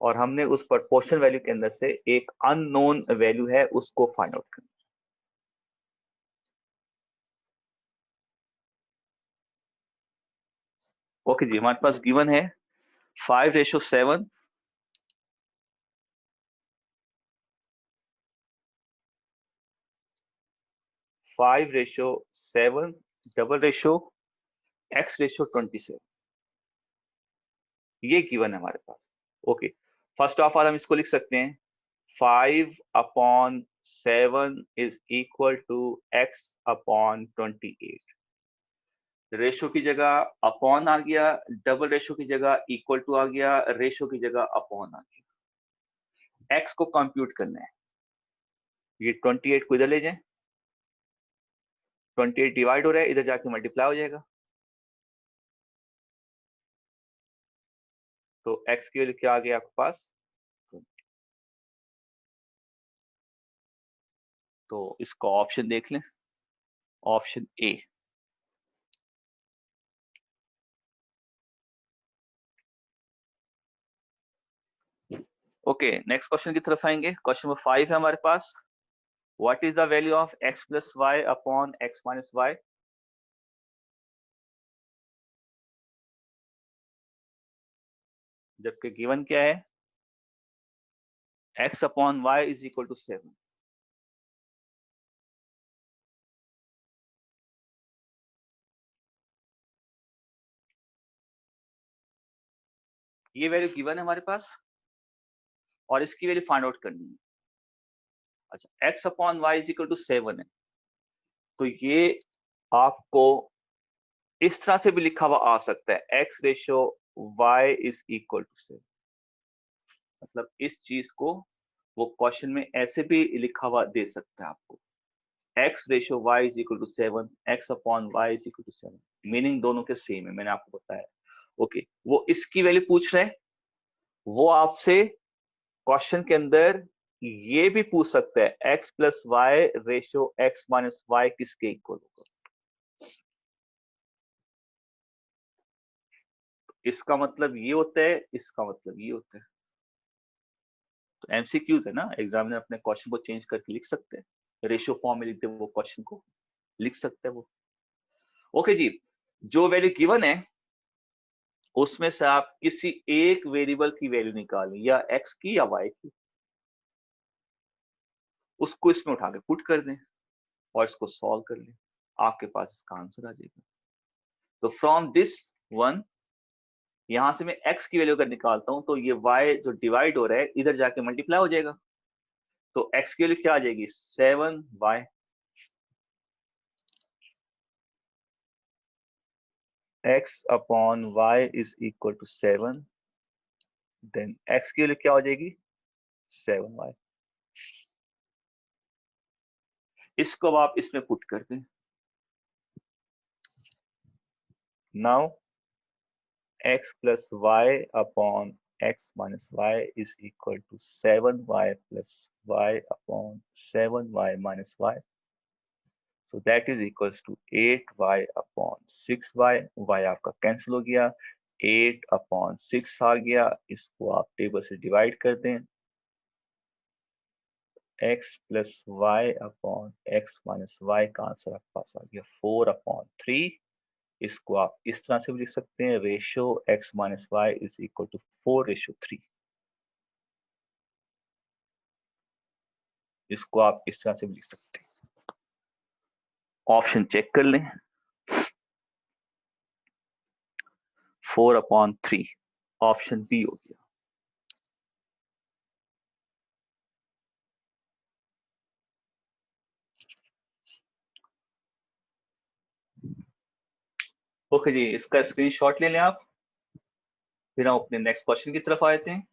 और हमने उस प्रपोर्शन वैल्यू के अंदर से एक अननोन वैल्यू है उसको फाइंड आउट करना। ओके जी, हमारे पास गिवन है 5:7, 5:7, डबल रेशो, x:27, ये गिवन है हमारे पास। ओके, फर्स्ट ऑफ ऑल हम इसको लिख सकते हैं 5/7 is equal to x/28। Ratio की जगह अपॉन आ गया, डबल रेशो की जगह इक्वल टू आ गया, रेशो की जगह अपॉन आ गया। x को कंप्यूट करना है, ये 28 को इधर ले जाएं, 28 डिवाइड हो रहा है, इधर जाके मल्टीप्लाई हो जाएगा, तो x की वैल्यू क्या आ गया आपके पास। तो इसका ऑप्शन देख लें, option A. Okay, next question की तरफ आएंगे। क्वेश्चन नंबर 5 है हमारे पास। What is the value of x plus y upon x minus y. जबकि गिवन क्या है, x upon y is equal to 7। ये वैल्यू गिवन है हमारे पास और इसकी वैल्यू फाइंड आउट करनी है। अच्छा, x upon y is equal to 7 है, तो ये आपको इस तरह से भी लिखा हुआ आ सकता है, x ratio y is equal to 7, मतलब इस चीज को वो क्वेश्चन में ऐसे भी लिखा हुआ दे सकता है आपको, x ratio y is equal to 7, x upon y is equal to 7, meaning दोनों के सेम है, मैंने आपको बताया। ओके, वो इसकी वैल्यू पूछ रहे हैं, वो आपसे क्वेश्चन के अंदर ये भी पूछ सकता है x plus y ratio x minus y किसके इक्वल होगा। इसका मतलब ये होता है, इसका मतलब ये होता है। तो एमसीक्यूज है ना, एग्जामिनर अपने क्वेश्चन को चेंज करके लिख सकते हैं, रेशियो फॉर्म में लिखते वो क्वेश्चन को लिख सकते हैं वो। ओके जी, जो वैल्यू गिवन है उसमें से आप किसी एक वेरिएबल की वैल्यू निकालें, या एक्स की या वाई की, उसको इसमें उठा के पुट कर दें और इसको सॉल्व कर लें, आपके पास इसका आंसर आ जाएगा। तो फ्रॉम दिस वन, यहां से मैं x की वैल्यू अगर निकालता हूं तो ये y जो डिवाइड हो रहा है इधर जाके मल्टीप्लाई हो जाएगा, तो x की वैल्यू क्या आ जाएगी 7y, x upon y is equal to 7, then x की वैल्यू क्या हो जाएगी 7y। इसको अब आप इसमें पुट कर दें। Now x plus y upon x minus y is equal to 7y plus y upon 7y minus y. So that is equals to 8y upon 6y. y आपका कैंसिल हो गया, 8 अपॉन 6 आ गया, इसको आप टेबल से डिवाइड कर दें, x plus y upon x minus y का आंसर आपके पास आ गया 4 अपॉन 3। इसको आप इस तरह से भी लिख सकते हैं, ratio x minus y is equal to 4:3। इसको आप इस तरह से भी लिख सकते हैं। ऑप्शन चेक कर लें, 4/3 ऑप्शन बी हो गया। ओके जी, इसका स्क्रीनशॉट ले लें आप, फिर हम अपने नेक्स्ट क्वेश्चन की तरफ आते हैं।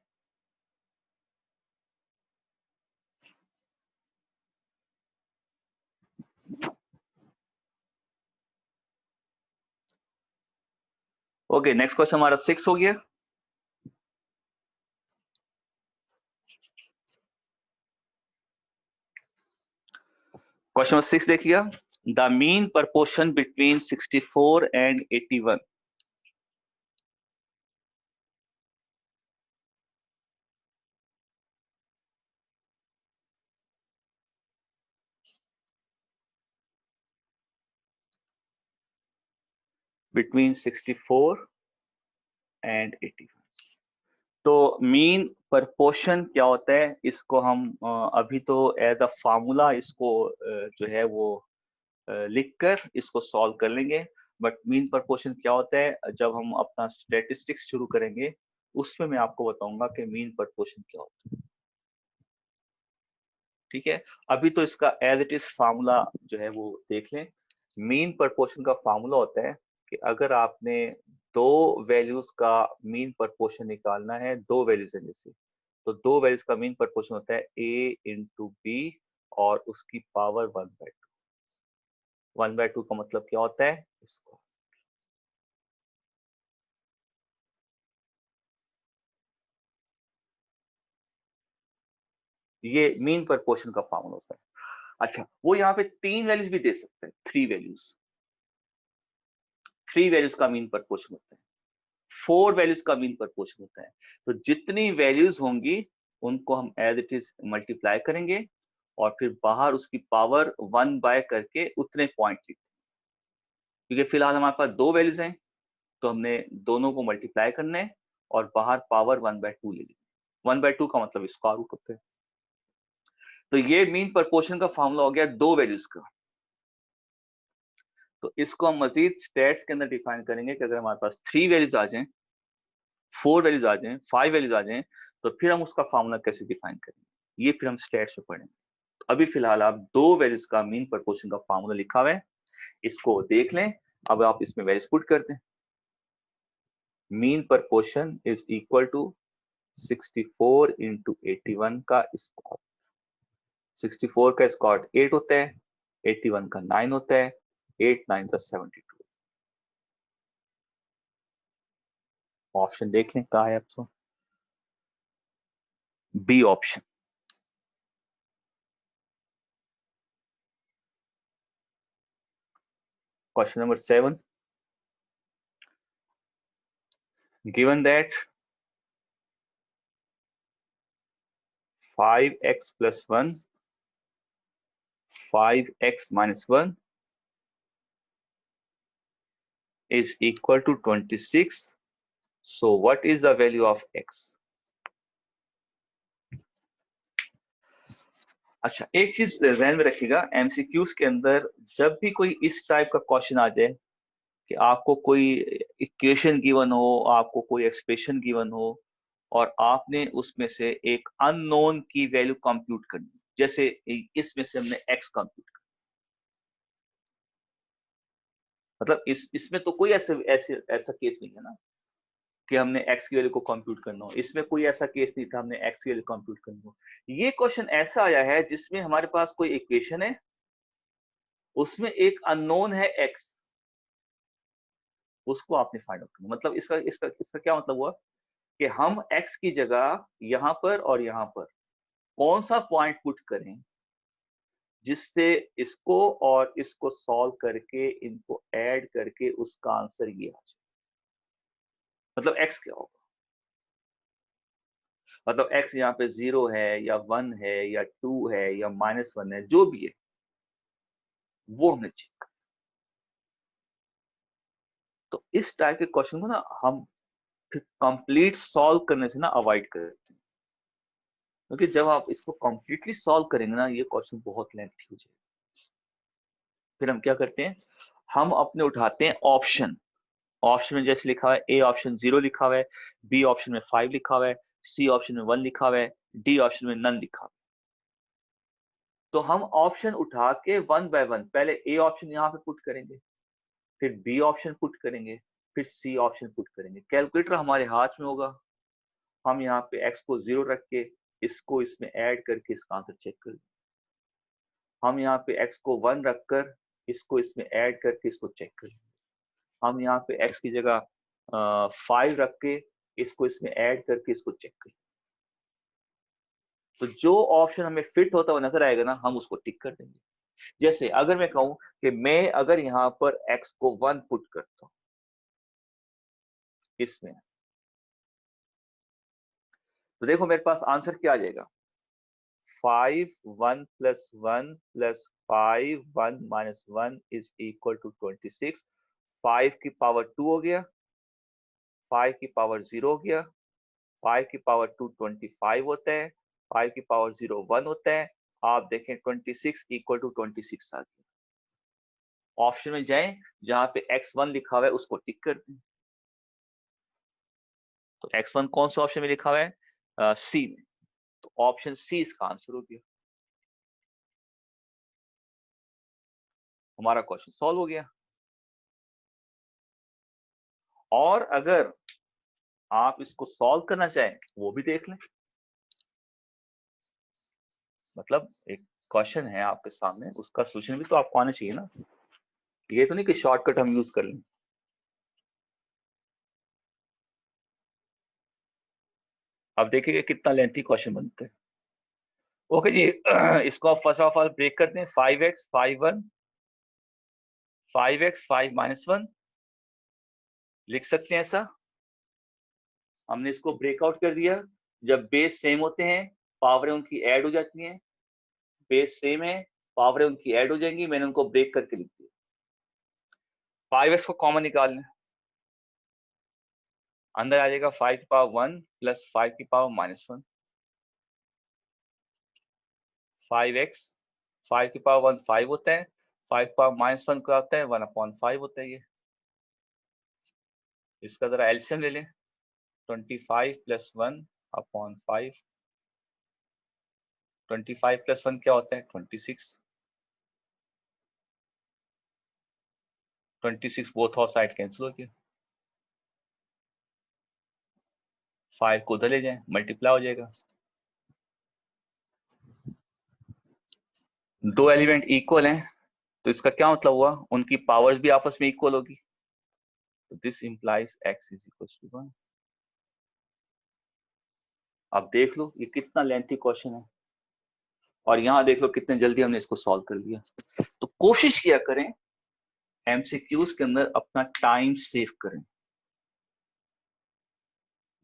ओके, नेक्स्ट क्वेश्चन हमारा 6 हो गया। क्वेश्चन नंबर 6 देखिएगा, the mean proportion between 64 and 81। Between 64 and 81, तो मीन प्रपोर्शन क्या होता है, इसको हम अभी तो एज अ फार्मूला इसको जो है वो लिखकर इसको सॉल्व कर लेंगे। बट मीन प्रपोर्शन क्या होता है, जब हम अपना स्टैटिस्टिक्स शुरू करेंगे उसमें मैं आपको बताऊंगा कि मीन प्रपोर्शन क्या होता है। ठीक है, अभी तो इसका एज इट इज फार्मूला जो है वो देख लें। मीन प्रपोर्शन का फार्मूला होता है कि अगर आपने दो वैल्यूज का मीन प्रपोर्शन निकालना है, दो वैल्यूज है जैसे, तो दो वैल्यूज का मीन प्रपोर्शन होता है a इंटू बी और उसकी पावर 1/2। 1/2 का मतलब क्या होता है इसको, ये मीन प्रपोर्शन का फॉर्मूला होता है। अच्छा, वो यहाँ पे तीन वैल्यूज भी दे सकते हैं, थ्री वैल्यूज का मीन प्रपोर्शन होता है, फोर वैल्यूज का मीन प्रपोर्शन होता है। तो जितनी वैल्यूज होंगी उनको हम एज इट इज मल्टीप्लाई करेंगे और फिर बाहर उसकी पावर 1 करके उतने पॉइंट लिखते हैं। क्योंकि फिलहाल हमारे पास दो वैल्यूज हैं, तो हमने दोनों को मल्टीप्लाई करना है और बाहर पावर 1/2 ले ली। 1/2 का मतलब स्क्वायर रूट होता है। तो ये मीन प्रपोर्शन का फॉर्मूला हो गया दो वैल्यूज का। तो इसको हम मजीद स्टेट्स के अंदर डिफाइन करेंगे कि अगर हमारे पास थ्री वैल्यूज आ जाएं, फोर वैल्यूज आ जाएं, फाइव वैल्यूज आ जाएं, तो फिर हम उसका फॉर्मूला कैसे डिफाइन करेंगे, ये फिर हम स्टेट्स में पढ़ेंगे। तो अभी फिलहाल आप दो वैल्यूज का मीन प्रपोर्शन का फॉर्मूला लिखा हुआ है, इसको देख लें। अब आप इसमें वैल्यूज पुट कर दें। Mean proportion is equal to 64 into 81 का स्क्वायर। 64 का स्क्वायर 8 होता है, 81 का 9 होता है, 8 9 का 72। ऑप्शन देख लें कहा है आपको, B option. Question number 7, given that 5x plus 1, 5x minus 1 is equal to 26, so what is the value of x? अच्छा, एक चीज ध्यान में रखिएगा, एमसीक्यूज के अंदर जब भी कोई इस टाइप का क्वेश्चन आ जाए कि आपको कोई इक्वेशन गिवन हो, आपको कोई एक्सप्रेशन गिवन हो और आपने उसमें से एक अननोन की वैल्यू कंप्यूट करनी, जैसे इसमें से हमने एक्स कंप्यूट कर, मतलब इसमें तो कोई ऐसा केस नहीं है ना कि हमने एक्स की वैल्यू को कंप्यूट करना हो, इसमें कोई ऐसा केस नहीं था हमने एक्स की वैल्यू कंप्यूट करनी हो। ये क्वेश्चन ऐसा आया है जिसमें हमारे पास कोई इक्वेशन है, उसमें एक अननोन है एक्स, उसको आपने फाइंड आउट करना। मतलब इसका इसका इसका क्या मतलब हुआ कि हम एक्स की जगह यहां पर और यहां पर कौन सा पॉइंट पुट करें जिससे इसको और इसको सॉल्व करके इनको ऐड करके उसका आंसर ये आ जाए। मतलब एक्स क्या होगा, मतलब एक्स यहाँ पे 0 है या 1 है या 2 है या -1 है, जो भी है वो हमने चेक। तो इस टाइप के क्वेश्चन को ना हम फिर कंप्लीट सॉल्व करने से ना अवॉइड करते हैं, क्योंकि जब आप इसको कंप्लीटली सॉल्व करेंगे ना ये क्वेश्चन बहुत लेंथी हो जाएगा। फिर हम क्या करते हैं, हम अपने उठाते हैं ऑप्शन। ऑप्शन में जैसे लिखा हुआ है, ए ऑप्शन 0 लिखा हुआ है, बी ऑप्शन में 5 लिखा हुआ है, सी ऑप्शन में 1 लिखा हुआ है, डी ऑप्शन में नन लिखा हुआ है। तो हम ऑप्शन उठा के वन बाय वन पहले ए ऑप्शन यहाँ पे पुट करेंगे, फिर बी ऑप्शन पुट करेंगे, फिर सी ऑप्शन पुट करेंगे। कैलकुलेटर हमारे हाथ में होगा, हम यहाँ पे एक्स को 0 रख के इसको इसमें ऐड करके इसका आंसर चेक कर, हम यहाँ पे एक्स को 1 रखकर इसको इसमें ऐड करके इसको चेक कर, हम यहाँ पे एक्स की जगह 5 रख के इसको इसमें ऐड करके इसको चेक कर। तो जो ऑप्शन हमें फिट होता हुआ नजर आएगा ना हम उसको टिक कर देंगे। जैसे अगर मैं कहूं कि मैं अगर यहाँ पर x को 1 पुट करता हूं इसमें, तो देखो मेरे पास आंसर क्या आ जाएगा, 5 1 plus 1 plus 5 1 minus 1 is equal to 26। 5 की पावर 2 हो गया, 5 की पावर 0 हो गया, 5 की पावर 2 25 होता है, 5 की पावर 0 1 होता है। आप देखें 26 इक्वल टू 26 आ गया। ऑप्शन में जाएं, जहां पे x1 लिखा हुआ है उसको टिक कर दें। तो x1 कौन सा ऑप्शन में लिखा हुआ है, सी में, तो ऑप्शन सी इसका आंसर हो गया। हमारा क्वेश्चन सॉल्व हो गया। और अगर आप इसको सॉल्व करना चाहें वो भी देख लें, मतलब एक क्वेश्चन है आपके सामने, उसका सोल्यूशन भी तो आपको आना चाहिए ना, ये तो नहीं कि शॉर्टकट हम यूज कर लें। अब देखिए कितना लेंथी क्वेश्चन बनता है। ओके जी, इसको आप फर्स्ट ऑफ ऑल ब्रेक करते हैं, 5x 5 1, 5x 5 -1 लिख सकते हैं ऐसा। हमने इसको ब्रेकआउट कर दिया, जब बेस सेम होते हैं पावरें उनकी ऐड हो जाती हैं, बेस सेम है पावरें उनकी ऐड हो जाएंगी, मैंने उनको ब्रेक करके लिख दिया। 5x को कॉमन निकाल लें, अंदर आ जाएगा 5 की पावर 1 प्लस 5 की पावर -1, 5x 5 की पावर 1 5 होता है, 5 पावर -1 का होता है 1/5 होता है ये। इसका जरा एलसीएम ले लें, 25 प्लस 1/5, 25 प्लस 1 क्या होता है 26, 26 बोथ और साइड कैंसिल हो गया, 5 को उधर ले जाएं, मल्टीप्लाई हो जाएगा। दो एलिमेंट इक्वल हैं तो इसका क्या मतलब हुआ, उनकी पावर्स भी आपस में इक्वल होगी। तो this implies x is equal to 1। अब देख लो ये कितना लेंथी क्वेश्चन है, और यहाँ देख लो कितने जल्दी हमने इसको सॉल्व कर लिया। तो कोशिश किया करें एमसीक्यूज के अंदर अपना टाइम सेव करें।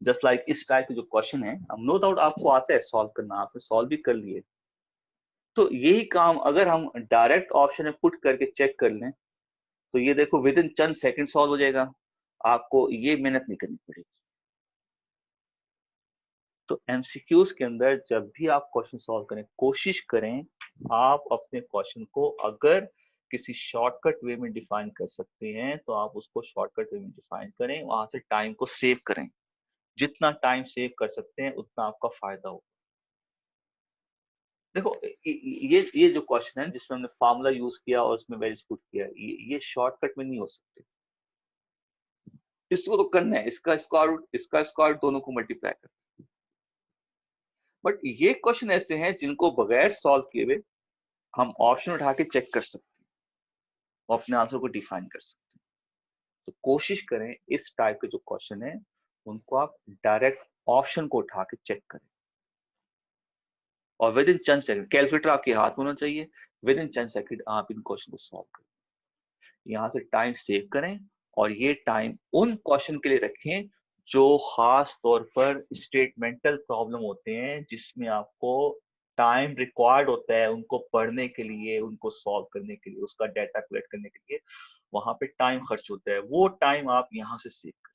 जस्ट लाइक इस टाइप के जो क्वेश्चन है, अब नो डाउट आपको आता है सॉल्व करना, आपने सॉल्व भी कर लिए। तो यही काम अगर हम डायरेक्ट ऑप्शन में पुट करके चेक कर लें तो ये देखो with in Chand second solve हो जाएगा, आपको ये मेहनत नहीं करनी पड़ेगी। तो एमसीक्यूज के अंदर जब भी आप क्वेश्चन सॉल्व करें, कोशिश करें आप अपने क्वेश्चन को अगर किसी शॉर्टकट वे में डिफाइन कर सकते हैं तो आप उसको शॉर्टकट वे में डिफाइन करें, वहां से टाइम को सेव करें। जितना टाइम सेव कर सकते हैं उतना आपका फायदा होगा। देखो ये जो क्वेश्चन है जिसमें हमने फार्मूला यूज किया और उसमें वैल्यूज पुट किया, ये शॉर्टकट में नहीं हो सकते। इसको तो करना है, इसका स्क्वायर रूट इसका स्क्वायर रूट दोनों को मल्टीप्लाई कर। बट ये क्वेश्चन ऐसे हैं जिनको बगैर सॉल्व किए हुए हम ऑप्शन उठा के चेक कर सकते हैं और अपने आंसर को डिफाइन कर सकते हैं। तो कोशिश करें इस टाइप के जो क्वेश्चन है उनको आप डायरेक्ट ऑप्शन को उठा के चेक करें, और with in Chand second calculator आपके हाथ में होना चाहिए, विद इन चंद सेकंड आप इन क्वेश्चन को सॉल्व करें। यहाँ से टाइम सेव करें, और ये टाइम उन क्वेश्चन के लिए रखें जो खास तौर पर स्टेटमेंटल प्रॉब्लम होते हैं, जिसमें आपको टाइम रिक्वायर्ड होता है उनको पढ़ने के लिए, उनको सॉल्व करने के लिए, उसका डाटा कलेक्ट करने के लिए वहां पे टाइम खर्च होता है। वो टाइम आप यहाँ से सेव करें।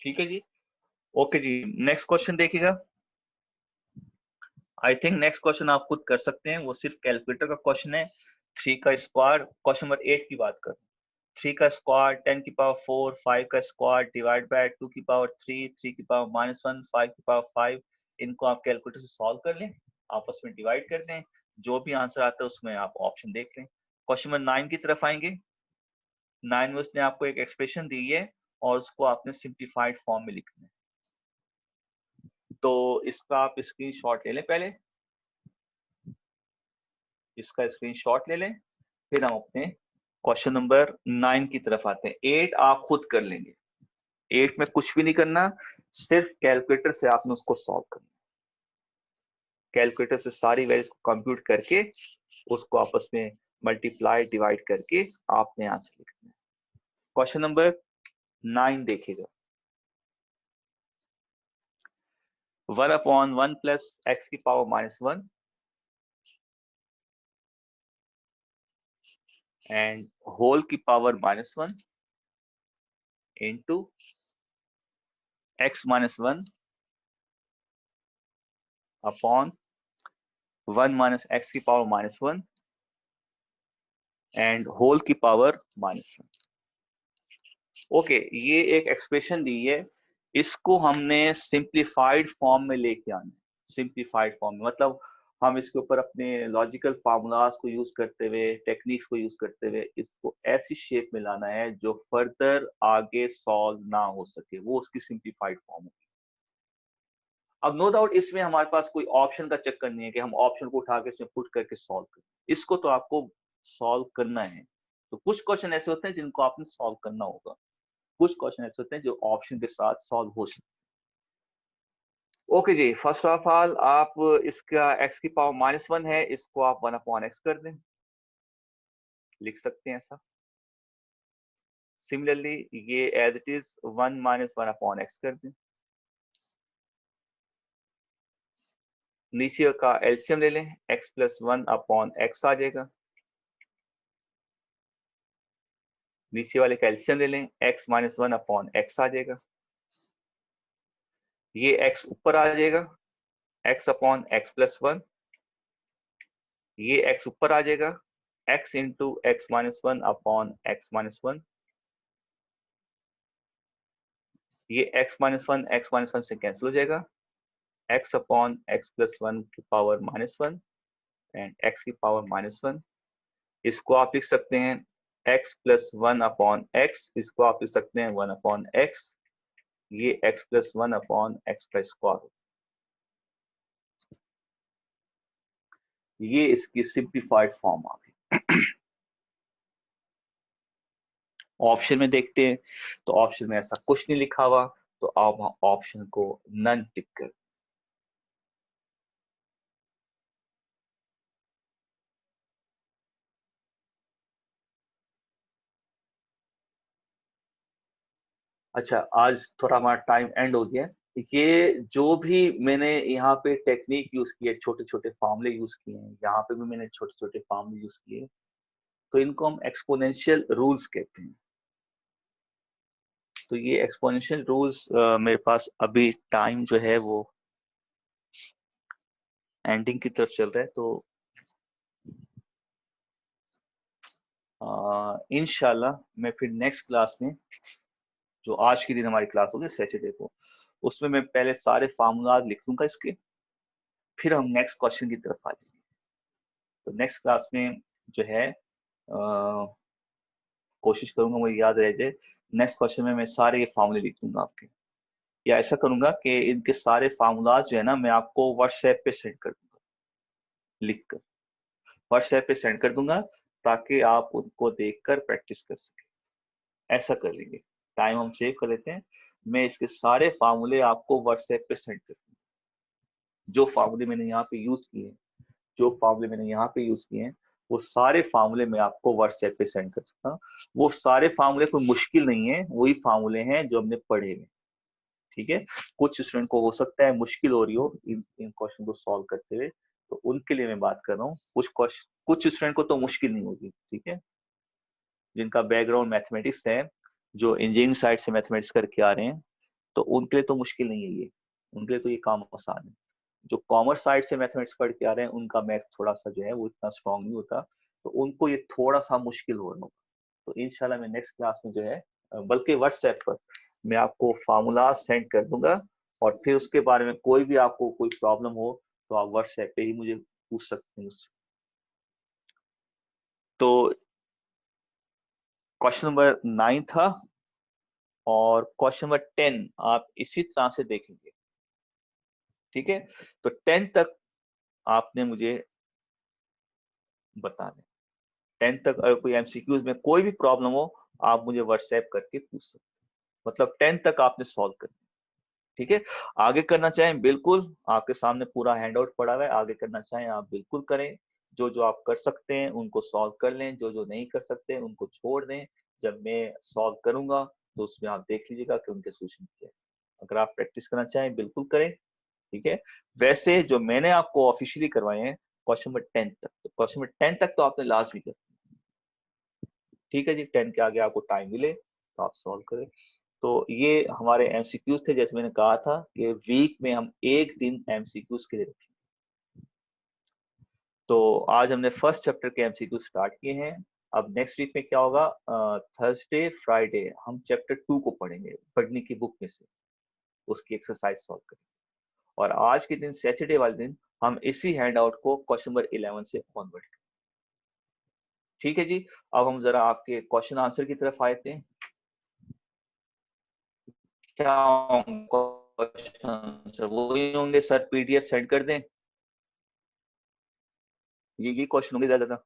ठीक है जी, ओके जी। नेक्स्ट क्वेश्चन देखिएगा। आई थिंक नेक्स्ट क्वेश्चन आप खुद कर सकते हैं, वो सिर्फ कैलकुलेटर का क्वेश्चन है। 3 का स्क्वायर, क्वेश्चन नंबर 8 की बात कर, 3 का स्क्वायर 10 की पावर 4, 5 का स्क्वायर डिवाइड बाय 2 की पावर 3, 3 की पावर -1, 5 की पावर 5। इनको आप कैलकुलेटर से सॉल्व कर लें, आपस में डिवाइड कर दें, जो भी आंसर आता है उसमें आप ऑप्शन देख लें। क्वेश्चन नंबर 9 की तरफ आएंगे। 9 में उसने आपको एक एक्सप्रेशन दी है और उसको आपने सिंप्लीफाइड फॉर्म में लिखना है। तो इसका आप स्क्रीनशॉट ले लें, पहले इसका स्क्रीनशॉट ले लें, फिर हम अपने क्वेश्चन नंबर 9 की तरफ आते हैं। 8 आप खुद कर लेंगे, 8 में कुछ भी नहीं करना, सिर्फ कैलकुलेटर से आपने उसको सॉल्व करना। कैलकुलेटर से सारी वैल्यूज को कंप्यूट करके उसको आपस में मल्टीप्लाई डिवाइड करके आपने आंसर लिखना है। क्वेश्चन नंबर 9 देखिएगा। 1/1 प्लस एक्स की पावर -1 एंड होल की power -1 into x -1 upon 1 minus x की पावर -1 एंड होल की पावर -1। ओके, ये एक एक्सप्रेशन दी है, इसको हमने सिंप्लीफाइड फॉर्म में लेके आना है। सिंप्लीफाइड फॉर्म में मतलब हम इसके ऊपर अपने लॉजिकल फार्मूलाज को यूज करते हुए, टेक्निक्स को यूज करते हुए इसको ऐसी शेप में लाना है जो फर्दर आगे सॉल्व ना हो सके, वो उसकी सिंप्लीफाइड फॉर्म होगी। अब नो डाउट इसमें हमारे पास कोई ऑप्शन का चक्कर नहीं है कि हम ऑप्शन को उठा के इसमें पुट करके सॉल्व करें, इसको तो आपको सॉल्व करना है। तो कुछ क्वेश्चन ऐसे होते हैं जिनको आपने सॉल्व करना होगा, कुछ क्वेश्चन ऐसे होते हैं जो ऑप्शन के साथ सॉल्व हो सकते हैं। ओके जी, फर्स्ट ऑफ ऑल आप इसका x की पावर -1 है, इसको आप 1/x कर दें, लिख सकते हैं ऐसा। सिमिलरली ये एज इट इज 1 - 1/x कर दें। नीचे का एलसीएम ले लें, x + 1/x आ जाएगा। नीचे वाले का एलसीएम ले लें, x - 1/x आ जाएगा। ये x ऊपर आ जाएगा, x/x + 1। ये x ऊपर आ जाएगा, x × x - 1/x - 1। ये x - 1 x - 1 से कैंसिल हो जाएगा, x/x + 1 की पावर -1 एंड x की पावर -1। इसको आप लिख सकते हैं x + 1/x, इसको आप लिख सकते हैं 1/x। ये x+1/x²। ये इसकी सिंप्लीफाइड फॉर्म आ गई। ऑप्शन में देखते हैं, तो ऑप्शन में ऐसा कुछ नहीं लिखा हुआ, तो आप ऑप्शन को नन टिक कर। अच्छा, आज थोड़ा हमारा टाइम एंड हो गया है। ये जो भी मैंने यहाँ पे टेक्निक यूज की है, छोटे छोटे फॉर्मूले यूज किए हैं, यहाँ पे भी मैंने छोटे छोटे फॉर्मूले यूज किए, तो इनको हम एक्सपोनेंशियल रूल्स कहते हैं। तो ये एक्सपोनेंशियल रूल्स मेरे पास अभी टाइम जो है वो एंडिंग की तरफ चल रहा है, तो इंशाल्लाह मैं फिर नेक्स्ट क्लास में, जो आज के दिन हमारी क्लास होगी सैटरडे को, उसमें मैं पहले सारे फार्मूला लिख लूंगा इसके, फिर हम नेक्स्ट क्वेश्चन की तरफ आ जाएंगे। तो नेक्स्ट क्लास में जो है कोशिश करूंगा मुझे याद रह जाए, नेक्स्ट क्वेश्चन में मैं सारे ये फार्मूले लिख दूंगा आपके, या ऐसा करूंगा कि इनके सारे फार्मूलाज जो है ना मैं आपको व्हाट्सएप पे सेंड कर दूंगा, लिख कर व्हाट्सएप पे सेंड कर दूंगा, ताकि आप उनको देखकर प्रैक्टिस कर सकें। ऐसा कर लेंगे, टाइम हम सेव कर लेते हैं। मैं इसके सारे फार्मूले आपको व्हाट्सएप पे सेंड कर दूंगा, जो फार्मूले मैंने यहाँ पे यूज किए हैं, जो फार्मूले मैंने यहाँ पे यूज किए हैं, वो सारे फार्मूले मैं आपको व्हाट्सएप पे सेंड कर सकता हूँ। वो सारे फार्मूले कोई मुश्किल नहीं है, वही फार्मूले हैं जो हमने पढ़े हैं। ठीक है, कुछ स्टूडेंट को हो सकता है मुश्किल हो रही हो इन क्वेश्चन को सॉल्व करते हुए, तो उनके लिए मैं बात कर रहा हूँ। कुछ स्टूडेंट को तो मुश्किल नहीं होगी, ठीक है, जिनका बैकग्राउंड मैथमेटिक्स है, जो इंजीनियरिंग साइड से मैथमेटिक्स करके आ रहे हैं, तो उनके लिए तो मुश्किल नहीं है ये, उनके लिए तो ये काम आसान है। जो कॉमर्स साइड से मैथमेटिक्स पढ़ के आ रहे हैं, उनका मैथ थोड़ा सा जो है वो इतना स्ट्रांग नहीं होता, तो उनको ये थोड़ा सा मुश्किल हो रहा होगा। तो इंशाल्लाह मैं नेक्स्ट क्लास में जो है, बल्कि व्हाट्सएप पर मैं आपको फार्मूला सेंड कर दूंगा, और फिर उसके बारे में कोई भी आपको कोई प्रॉब्लम हो, तो आप व्हाट्सएप पे ही मुझे पूछ सकते हैं मुझसे। तो क्वेश्चन नंबर 9 था, और क्वेश्चन नंबर 10 आप इसी तरह से देखेंगे। ठीक है, तो 10 तक आपने मुझे बता दें। 10 तक अगर कोई एमसीक्यूज में कोई भी प्रॉब्लम हो, आप मुझे व्हाट्सएप करके पूछ सकते हैं। मतलब 10 तक आपने सॉल्व कर। ठीक है, आगे करना चाहें बिल्कुल, आपके सामने पूरा हैंडआउट पड़ा हुआ है, आगे करना चाहें आप बिल्कुल करें। जो जो आप कर सकते हैं उनको सॉल्व कर लें, जो जो नहीं कर सकते उनको छोड़ दें। जब मैं सॉल्व करूंगा तो उसमें आप देख लीजिएगा कि उनके सोल्यूशन क्या है। अगर आप प्रैक्टिस करना चाहें बिल्कुल करें। ठीक है, वैसे जो मैंने आपको ऑफिशियली करवाए हैं क्वेश्चन नंबर 10 तक, तो क्वेश्चन नंबर 10 तक तो आपने लाजमी कर। ठीक है जी, 10 के आगे आपको टाइम मिले तो आप सॉल्व करें। तो ये हमारे एमसीक्यूज थे, जैसे मैंने कहा था कि वीक में हम एक दिन एमसीक्यूज के लिए रखें। तो आज हमने फर्स्ट चैप्टर के एमसीक्यू स्टार्ट किए हैं। अब नेक्स्ट वीक में क्या होगा, थर्सडे फ्राइडे हम चैप्टर 2 को पढ़ेंगे, पढ़ने की बुक में से उसकी एक्सरसाइज सॉल्व करेंगे। और आज के दिन सैटरडे वाले दिन हम इसी हैंड आउट को क्वेश्चन नंबर 11 से ऑनवर्ड करें। ठीक है जी, अब हम जरा आपके क्वेश्चन आंसर की तरफ आते हैं। क्या क्वेश्चन आंसर वही होंगे सर, पीडीएफ सेंड कर दें, ये क्वेश्चन होंगे ज्यादा।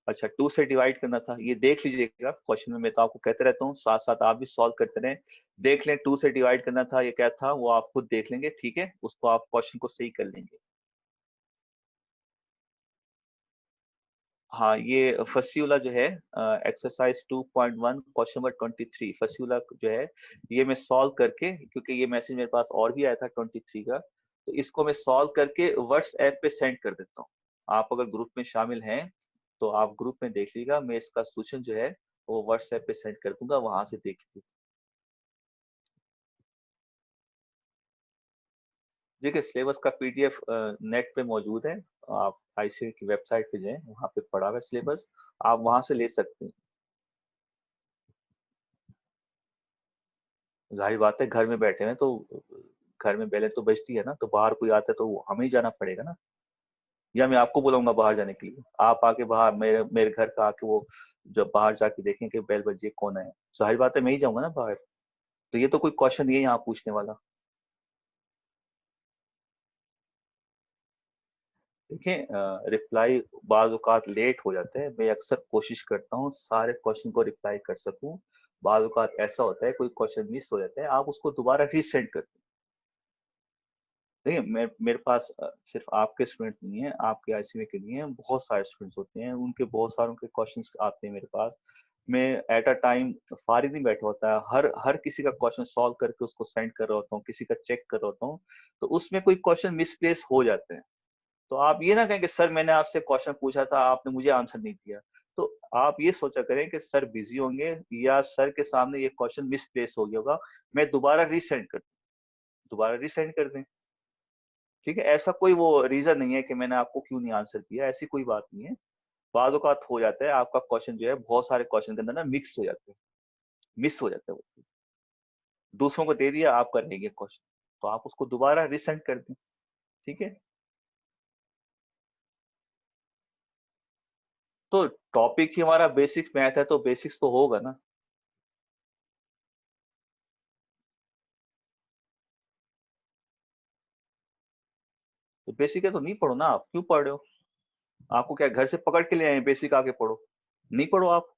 अच्छा, 2 से डिवाइड करना था, ये देख लीजिएगा क्वेश्चन में, मैं तो आपको कहते रहता हूँ, साथ साथ आप भी सॉल्व करते रहें। देख लें 2 से डिवाइड करना था ये क्या था, वो आप खुद देख लेंगे। ठीक है, उसको आप क्वेश्चन को सही कर लेंगे। हाँ, ये फर्स्ट जो है एक्सरसाइज 2.1 क्वेश्चन नंबर 23 फर्स्ट जो है, ये मैं सॉल्व करके, क्योंकि ये मैसेज मेरे पास और भी आया था 23 का, तो इसको मैं सॉल्व करके व्हाट्सएप पे सेंड कर देता हूँ। आप अगर ग्रुप में शामिल हैं तो आप ग्रुप में देख लीजिएगा, मैं इसका सोल्यूशन जो है वो व्हाट्सएप पे सेंड कर दूंगा, वहां से देख लीजिए। देखिए, सिलेबस का पीडीएफ नेट पे मौजूद है, आप आईसीटी की वेबसाइट पे जाएं, वहां पे पड़ा हुआ है सिलेबस, आप वहां से ले सकते हैं। जाहिर बात है, घर में बैठे हैं तो घर में बैलेंस तो बचती है ना, तो बाहर कोई आता है तो हमें ही जाना पड़ेगा ना। या मैं आपको बुलाऊंगा बाहर जाने के लिए, आप आके बाहर मेरे मेरे घर का आके वो जब बाहर जाके देखें कि बेल बजी है, कौन है, जाहिर बात है मैं ही जाऊंगा ना बाहर। तो ये तो कोई क्वेश्चन नहीं है यहाँ पूछने वाला। देखिए रिप्लाई बाज औकात लेट हो जाते हैं, मैं अक्सर कोशिश करता हूँ सारे क्वेश्चन को रिप्लाई कर सकूं। बाज औकात ऐसा होता है कोई क्वेश्चन मिस हो जाता है, आप उसको दोबारा रीसेंड करते हैं। देखिए मैं मेरे पास सिर्फ आपके स्टूडेंट नहीं है, आपके आईसीए के नहीं है, बहुत सारे स्टूडेंट्स होते हैं, उनके बहुत सारों के क्वेश्चंस आते हैं मेरे पास। मैं एट अ टाइम फारिग नहीं बैठा होता है, हर हर किसी का क्वेश्चन सॉल्व करके उसको सेंड कर रहा होता हूँ, किसी का चेक कर रहा होता हूँ। तो उसमें कोई क्वेश्चन मिसप्लेस हो जाते हैं। तो आप ये ना कहें कि सर मैंने आपसे क्वेश्चन पूछा था आपने मुझे आंसर नहीं दिया। तो आप ये सोचा करें कि सर बिजी होंगे या सर के सामने ये क्वेश्चन मिसप्लेस हो गया होगा, मैं दोबारा रीसेंड कर दूं, दोबारा रीसेंड कर दें। ठीक है, ऐसा कोई वो रीजन नहीं है कि मैंने आपको क्यों नहीं आंसर दिया, ऐसी कोई बात नहीं है। बाद औकात हो जाता है, आपका क्वेश्चन जो है बहुत सारे क्वेश्चन के अंदर ना मिक्स हो जाते हैं, मिस हो जाता है वो, दूसरों को दे दिया आपका रह गया क्वेश्चन, तो आप उसको दोबारा रिसेंड कर दें। ठीक है, तो टॉपिक ही हमारा बेसिक्स मैथ है तो बेसिक्स तो होगा ना। तो बेसिक है तो नहीं पढ़ो ना, आप क्यों पढ़ रहे हो? आपको क्या घर से पकड़ के ले आए बेसिक आके पढ़ो? नहीं पढ़ो आप।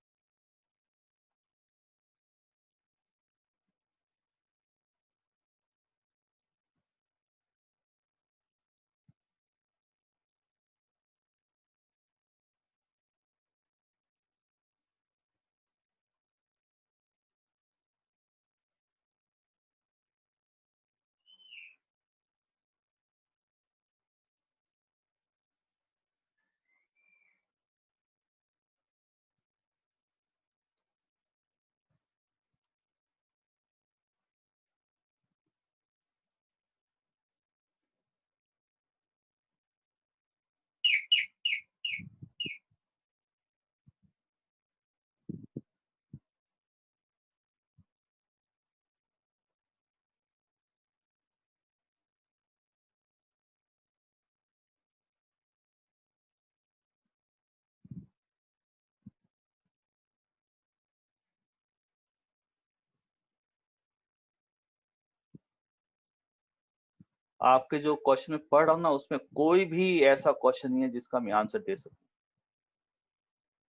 आपके जो क्वेश्चन में पढ़ रहा हूँ ना उसमें कोई भी ऐसा क्वेश्चन नहीं है जिसका मैं आंसर दे सकूं।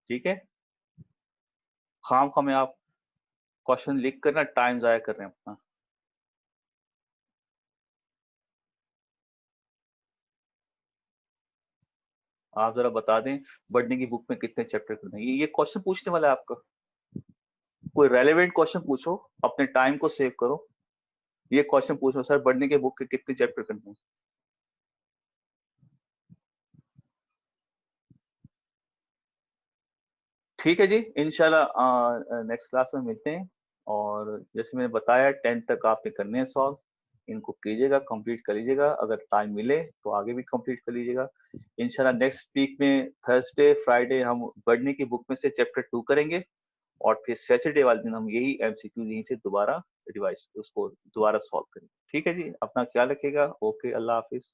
ठीक है, खाम खा में आप क्वेश्चन लिख कर ना टाइम जाया कर रहे हैं अपना। आप जरा बता दें बढ़ने की बुक में कितने चैप्टर करने हैं, ये क्वेश्चन पूछने वाला है आपका। कोई रेलेवेंट क्वेश्चन पूछो, अपने टाइम को सेव करो। ये क्वेश्चन पूछो सर बढ़ने के बुक के कितने चैप्टर करने हैं। ठीक है जी, इंशाल्लाह नेक्स्ट क्लास में मिलते हैं। और जैसे मैंने बताया 10 तक आपने करने हैं सॉल्व, इनको कीजिएगा, कंप्लीट कर लीजिएगा, अगर टाइम मिले तो आगे भी कंप्लीट कर लीजिएगा। इंशाल्लाह नेक्स्ट वीक में थर्सडे फ्राइडे हम बढ़ने की बुक में से चैप्टर 2 करेंगे, और फिर सैटरडे वाले दिन हम यही एमसीक्यू यहीं से दोबारा रिवाइज उसको दोबारा सॉल्व करेंगे। ठीक है जी, अपना ख्याल रखिएगा। ओके, अल्लाह हाफिज।